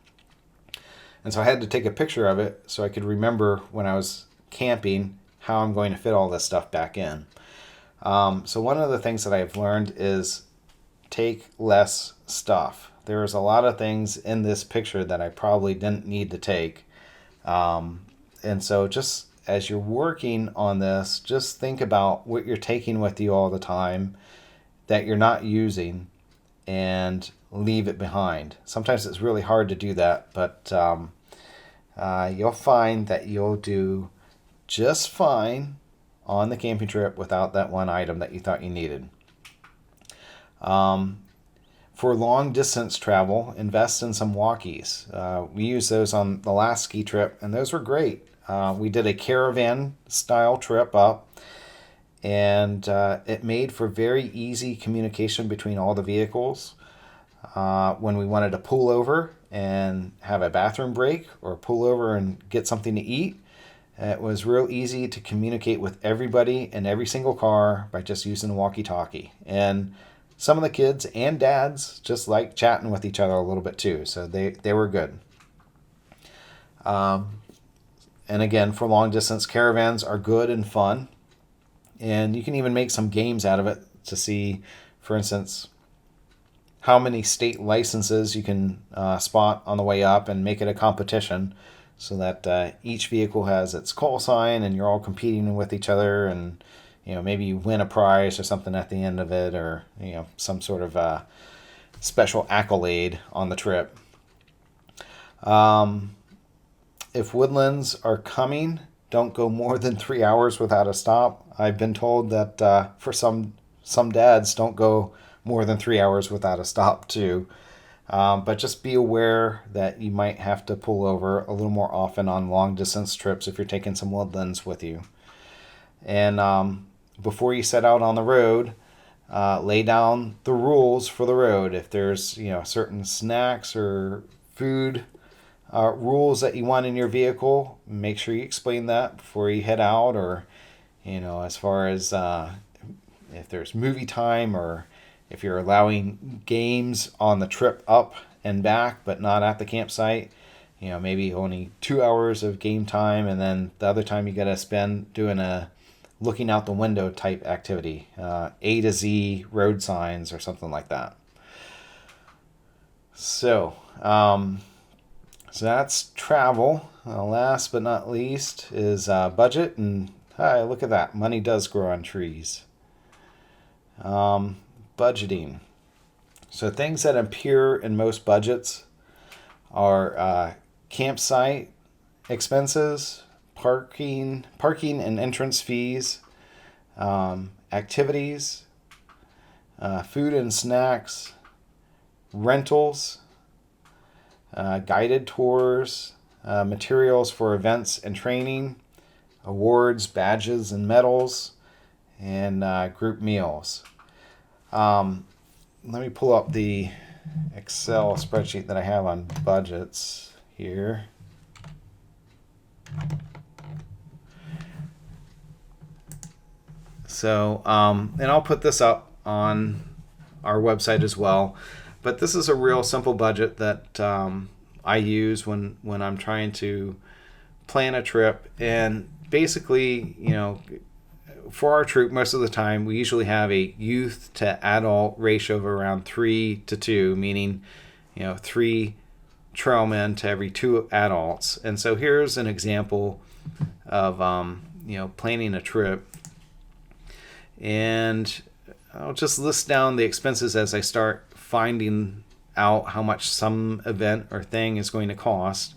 And so I had to take a picture of it so I could remember when I was camping how I'm going to fit all this stuff back in. So one of the things that I've learned is take less stuff. There's a lot of things in this picture that I probably didn't need to take. And so just as you're working on this, just think about what you're taking with you all the time that you're not using and leave it behind. Sometimes it's really hard to do that, but you'll find that you'll do just fine on the camping trip without that one item that you thought you needed. For long distance travel, invest in some walkies. We used those on the last ski trip, and those were great. We did a caravan style trip up, and it made for very easy communication between all the vehicles. When we wanted to pull over and have a bathroom break or pull over and get something to eat, it was real easy to communicate with everybody in every single car by just using the walkie-talkie. And some of the kids and dads just like chatting with each other a little bit too, so they were good. And again, for long distance, caravans are good and fun. And you can even make some games out of it to see, for instance, how many state licenses you can spot on the way up and make it a competition so that each vehicle has its call sign and you're all competing with each other, and maybe you win a prize or something at the end of it, or some sort of special accolade on the trip. If woodlands are coming, don't go more than 3 hours without a stop. I've been told that for some dads, don't go more than 3 hours without a stop too. But just be aware that you might have to pull over a little more often on long distance trips if you're taking some woodlands with you. And before you set out on the road, lay down the rules for the road. If there's certain snacks or food rules that you want in your vehicle, make sure you explain that before you head out. Or as far as if there's movie time or If you're allowing games on the trip up and back, but not at the campsite, maybe only 2 hours of game time, and then the other time you got to spend doing a looking out the window type activity, A to Z road signs or something like that. So, so that's travel. Last but not least is budget, and hi, look at that, money does grow on trees. Budgeting. So things that appear in most budgets are campsite expenses, parking and entrance fees, activities, food and snacks, rentals, guided tours, materials for events and training, awards, badges, and medals, and group meals. Let me pull up the Excel spreadsheet that I have on budgets here. So, and I'll put this up on our website as well. But this is a real simple budget that I use when I'm trying to plan a trip. And basically, for our troop, most of the time, we usually have a youth to adult ratio of around 3-2, meaning, 3 trailmen to every 2 adults. And so here's an example of, planning a trip. And I'll just list down the expenses as I start finding out how much some event or thing is going to cost.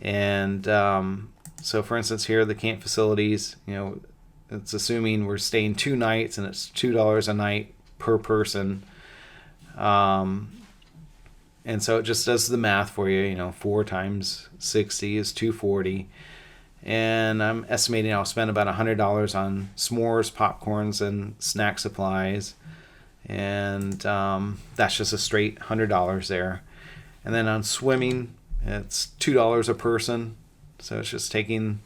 And so, for instance, here are the camp facilities. It's assuming we're staying 2 nights, and it's $2 a night per person. And so it just does the math for you. 4 times 60 is $240. And I'm estimating I'll spend about $100 on s'mores, popcorns, and snack supplies. And that's just a straight $100 there. And then on swimming, it's $2 a person. So it's just taking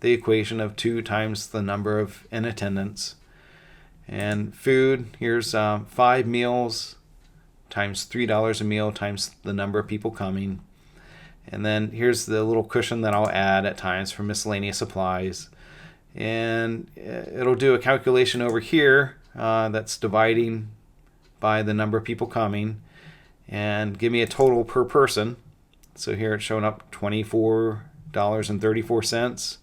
the equation of 2 times the number of in attendance. And food, here's 5 meals times $3 a meal times the number of people coming. And then here's the little cushion that I'll add at times for miscellaneous supplies. And it'll do a calculation over here that's dividing by the number of people coming and give me a total per person. So here it's showing up $24.34.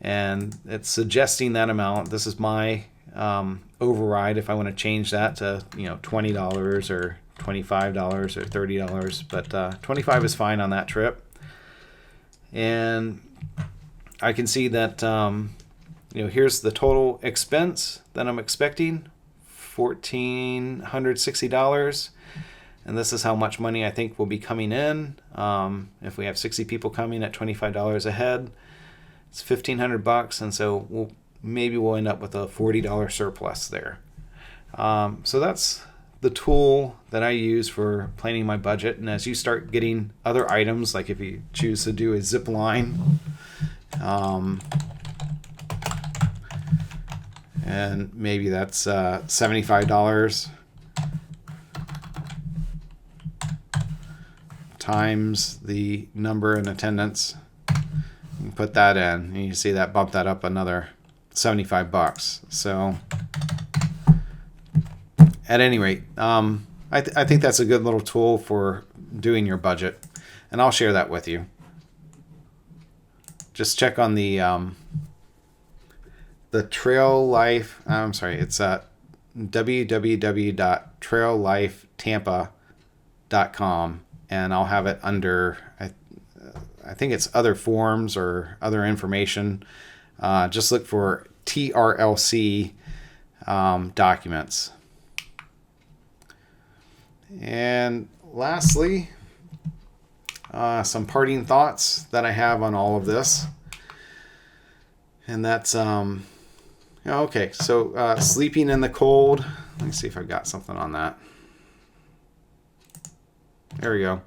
And it's suggesting that amount. This is my override if I want to change that to $20 or $25 or $30, but $25 is fine on that trip. And I can see that here's the total expense that I'm expecting, $1,460, and this is how much money I think will be coming in. If we have 60 people coming at $25 a head, it's $1,500, and so we'll end up with a $40 surplus there. So that's the tool that I use for planning my budget. And as you start getting other items, like if you choose to do a zip line, and maybe that's $75 times the number in attendance. You put that in, and you see that bump that up another $75. So at any rate, I think that's a good little tool for doing your budget, and I'll share that with you. Just check on the Trail Life. I'm sorry, it's www.traillifetampa.com, and I'll have it under. I think it's other forms or other information. Just look for TRLC documents. And lastly, some parting thoughts that I have on all of this. And that's, okay, so sleeping in the cold. Let me see if I've got something on that. There we go.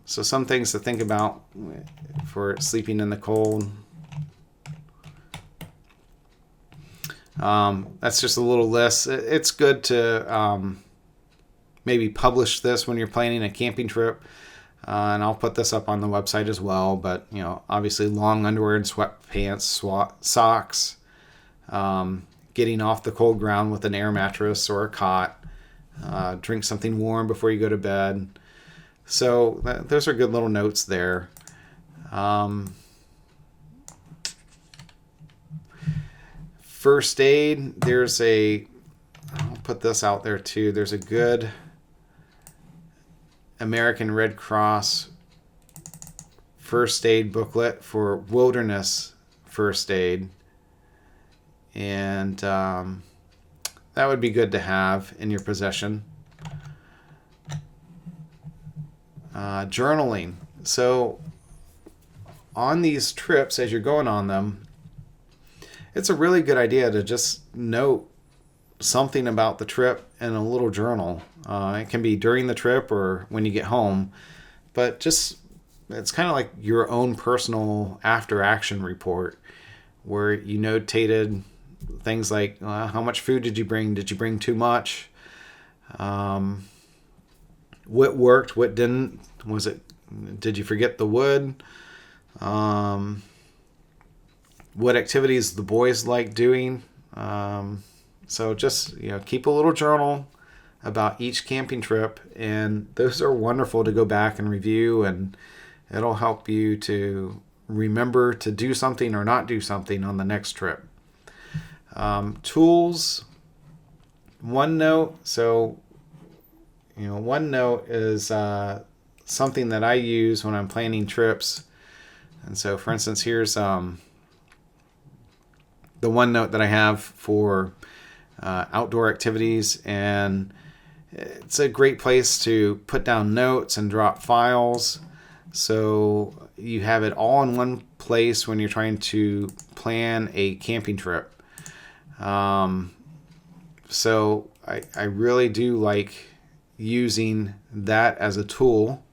So some things to think about for sleeping in the cold. That's just a little list. It's good to maybe publish this when you're planning a camping trip. And I'll put this up on the website as well. But, obviously long underwear and sweatpants, socks, getting off the cold ground with an air mattress or a cot, drink something warm before you go to bed. So those are good little notes there. First aid, I'll put this out there too. There's a good American Red Cross first aid booklet for wilderness first aid. And that would be good to have in your possession. Journaling. So on these trips, as you're going on them, it's a really good idea to just note something about the trip in a little journal. It can be during the trip or when you get home, but it's kind of like your own personal after action report where you notated things like how much food did you bring? Did you bring too much? What worked? What didn't? Did you forget the wood? What activities the boys like doing? So just keep a little journal about each camping trip, and those are wonderful to go back and review, and it'll help you to remember to do something or not do something on the next trip. Tools, OneNote. So OneNote is something that I use when I'm planning trips. And so, for instance, here's the OneNote that I have for outdoor activities, and it's a great place to put down notes and drop files. So you have it all in one place when you're trying to plan a camping trip. So I really do like using that as a tool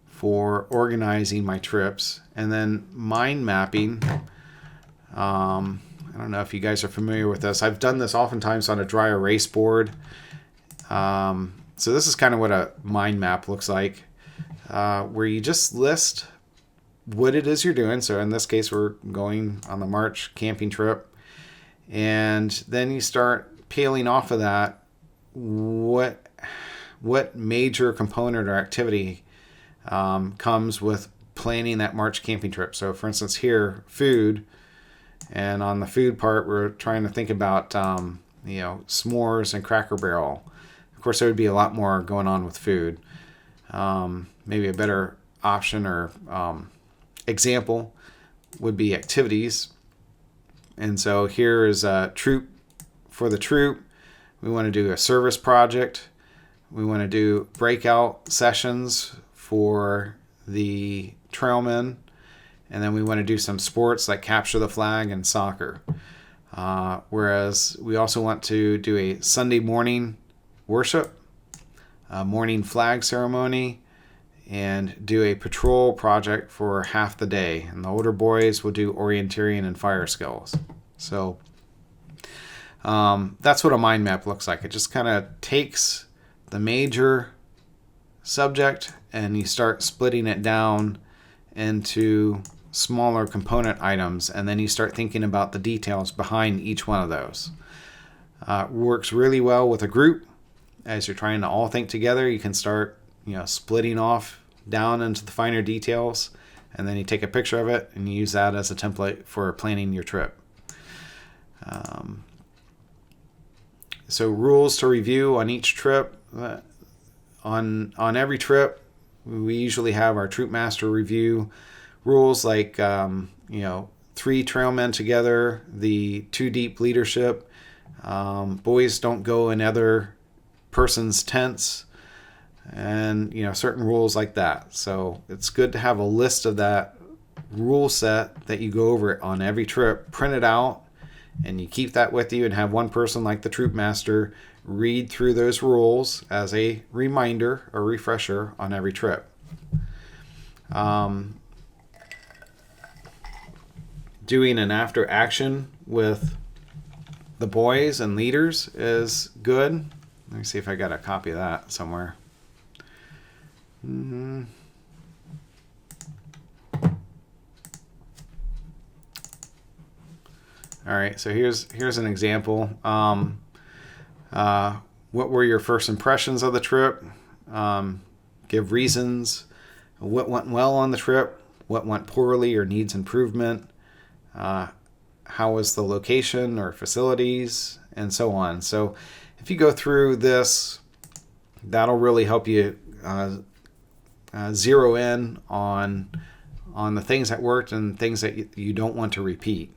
for organizing my trips. And then mind mapping. I don't know if you guys are familiar with this. I've done this oftentimes on a dry erase board. So this is kind of what a mind map looks like, where you just list what it is you're doing. So in this case, we're going on the March camping trip. And then you start peeling off of that what major component or activity comes with planning that March camping trip. So for instance here, food. And on the food part, we're trying to think about, s'mores and Cracker Barrel. Of course, there would be a lot more going on with food. Maybe a better option or example would be activities. And so here is a troop. For the troop, we want to do a service project. We want to do breakout sessions for the trailmen. And then we want to do some sports like capture the flag and soccer. Whereas we also want to do a Sunday morning worship, a morning flag ceremony, and do a patrol project for half the day. And the older boys will do orienteering and fire skills. So that's what a mind map looks like. It just kind of takes the major subject and you start splitting it down into smaller component items, and then you start thinking about the details behind each one of those. Works really well with a group. As you're trying to all think together, you can start splitting off down into the finer details, and then you take a picture of it and you use that as a template for planning your trip. So rules to review on each trip. On every trip, we usually have our troop master review rules like 3 trailmen together, the 2 deep leadership, boys don't go in other person's tents, and certain rules like that. So it's good to have a list of that rule set that you go over on every trip, print it out, and you keep that with you and have one person like the troop master read through those rules as a reminder or refresher on every trip. Doing an after action with the boys and leaders is good. Let me see if I got a copy of that somewhere. All right, so here's an example. What were your first impressions of the trip? Give reasons. What went well on the trip? What went poorly or needs improvement? How was the location or facilities, and so on. So if you go through this, that'll really help you zero in on the things that worked and things that you don't want to repeat.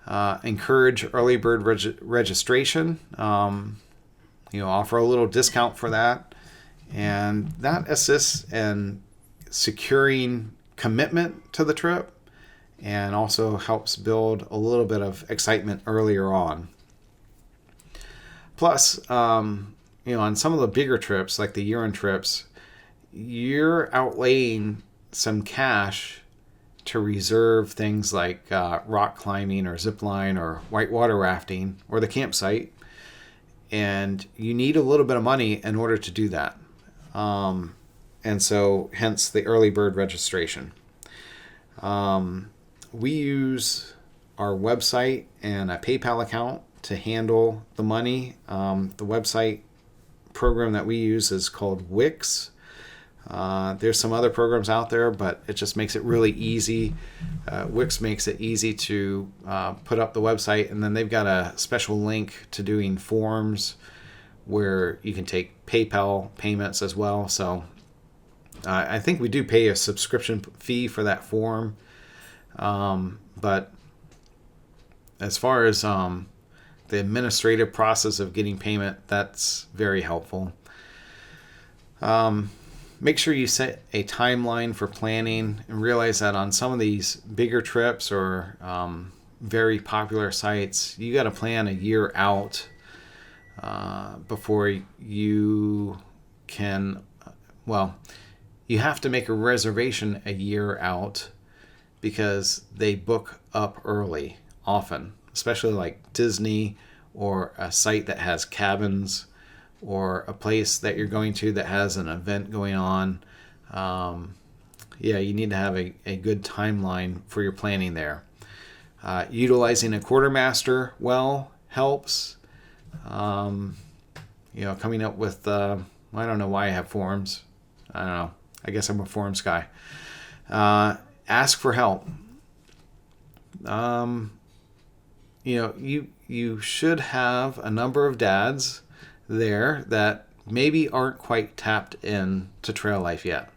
Encourage early bird registration. Offer a little discount for that, and that assists in securing commitment to the trip, and also helps build a little bit of excitement earlier on. Plus, on some of the bigger trips, like the year-end trips, you're outlaying some cash to reserve things like rock climbing or zip line or whitewater rafting or the campsite. And you need a little bit of money in order to do that. And so hence the early bird registration. We use our website and a PayPal account to handle the money. The website program that we use is called Wix. There's some other programs out there, but it just makes it really easy. Wix makes it easy to put up the website, and then they've got a special link to doing forms where you can take PayPal payments as well. So I think we do pay a subscription fee for that form. But as far as the administrative process of getting payment, that's very helpful. Make sure you set a timeline for planning, and realize that on some of these bigger trips or very popular sites, you got to plan a year out before you can, you have to make a reservation a year out, because they book up early often, especially like Disney or a site that has cabins, or a place that you're going to that has an event going on. You need to have a good timeline for your planning there. Utilizing a quartermaster well helps. Coming up with, I don't know why I have forms. I don't know. I guess I'm a forms guy. Ask for help. You should have a number of dads there that maybe aren't quite tapped in to trail life yet.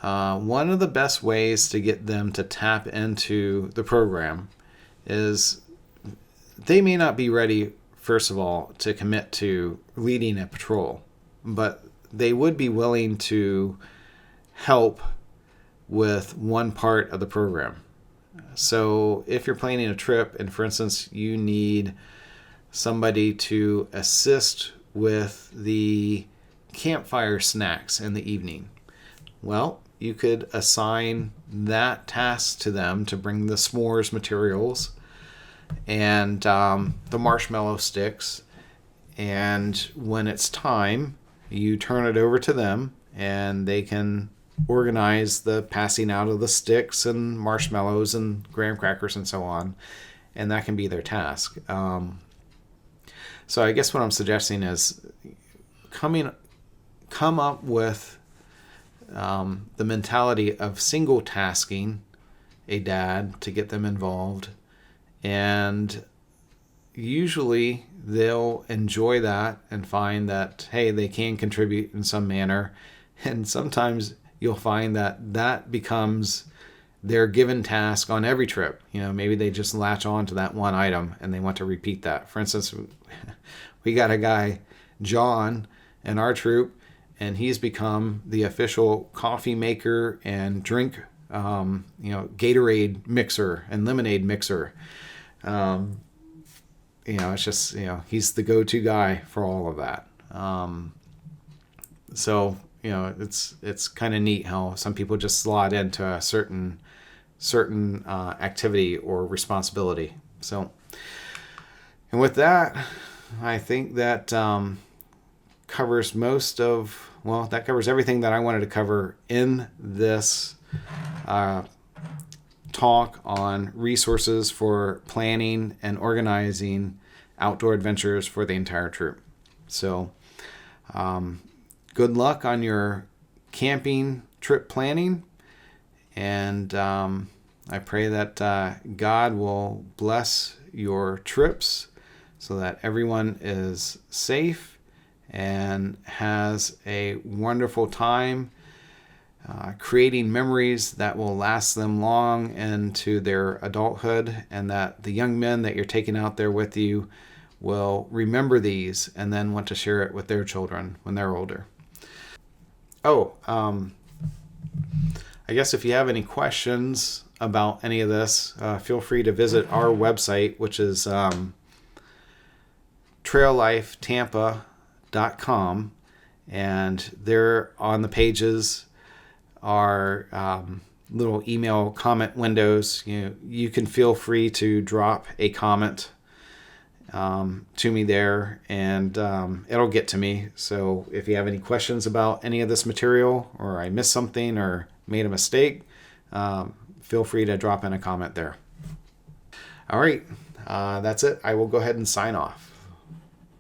One of the best ways to get them to tap into the program is they may not be ready, first of all, to commit to leading a patrol, but they would be willing to help with one part of the program. So if you're planning a trip and, for instance, you need somebody to assist with the campfire snacks in the evening, well, you could assign that task to them to bring the s'mores materials and the marshmallow sticks. And when it's time, you turn it over to them, and they can organize the passing out of the sticks and marshmallows and graham crackers and so on. And that can be their task. So I guess what I'm suggesting is come up with the mentality of single tasking a dad to get them involved. And usually they'll enjoy that and find that, hey, they can contribute in some manner. And sometimes you'll find that becomes their given task on every trip. Maybe they just latch on to that one item and they want to repeat that. For instance, we got a guy, John, in our troop, and he's become the official coffee maker and drink, Gatorade mixer and lemonade mixer. It's just, he's the go-to guy for all of that. It's kind of neat how some people just slot into a certain activity or responsibility. So, And with that, I think that covers that covers everything that I wanted to cover in this talk on resources for planning and organizing outdoor adventures for the entire troop. So good luck on your camping trip planning, and I pray that God will bless your trips so that everyone is safe and has a wonderful time creating memories that will last them long into their adulthood, and that the young men that you're taking out there with you will remember these and then want to share it with their children when they're older. I guess if you have any questions about any of this, feel free to visit our website, which is traillifetampa.com, and there on the pages are little email comment windows. You can feel free to drop a comment to me there, and it'll get to me. So if you have any questions about any of this material, or I missed something or made a mistake, feel free to drop in a comment there. All right, that's it. I will go ahead and sign off.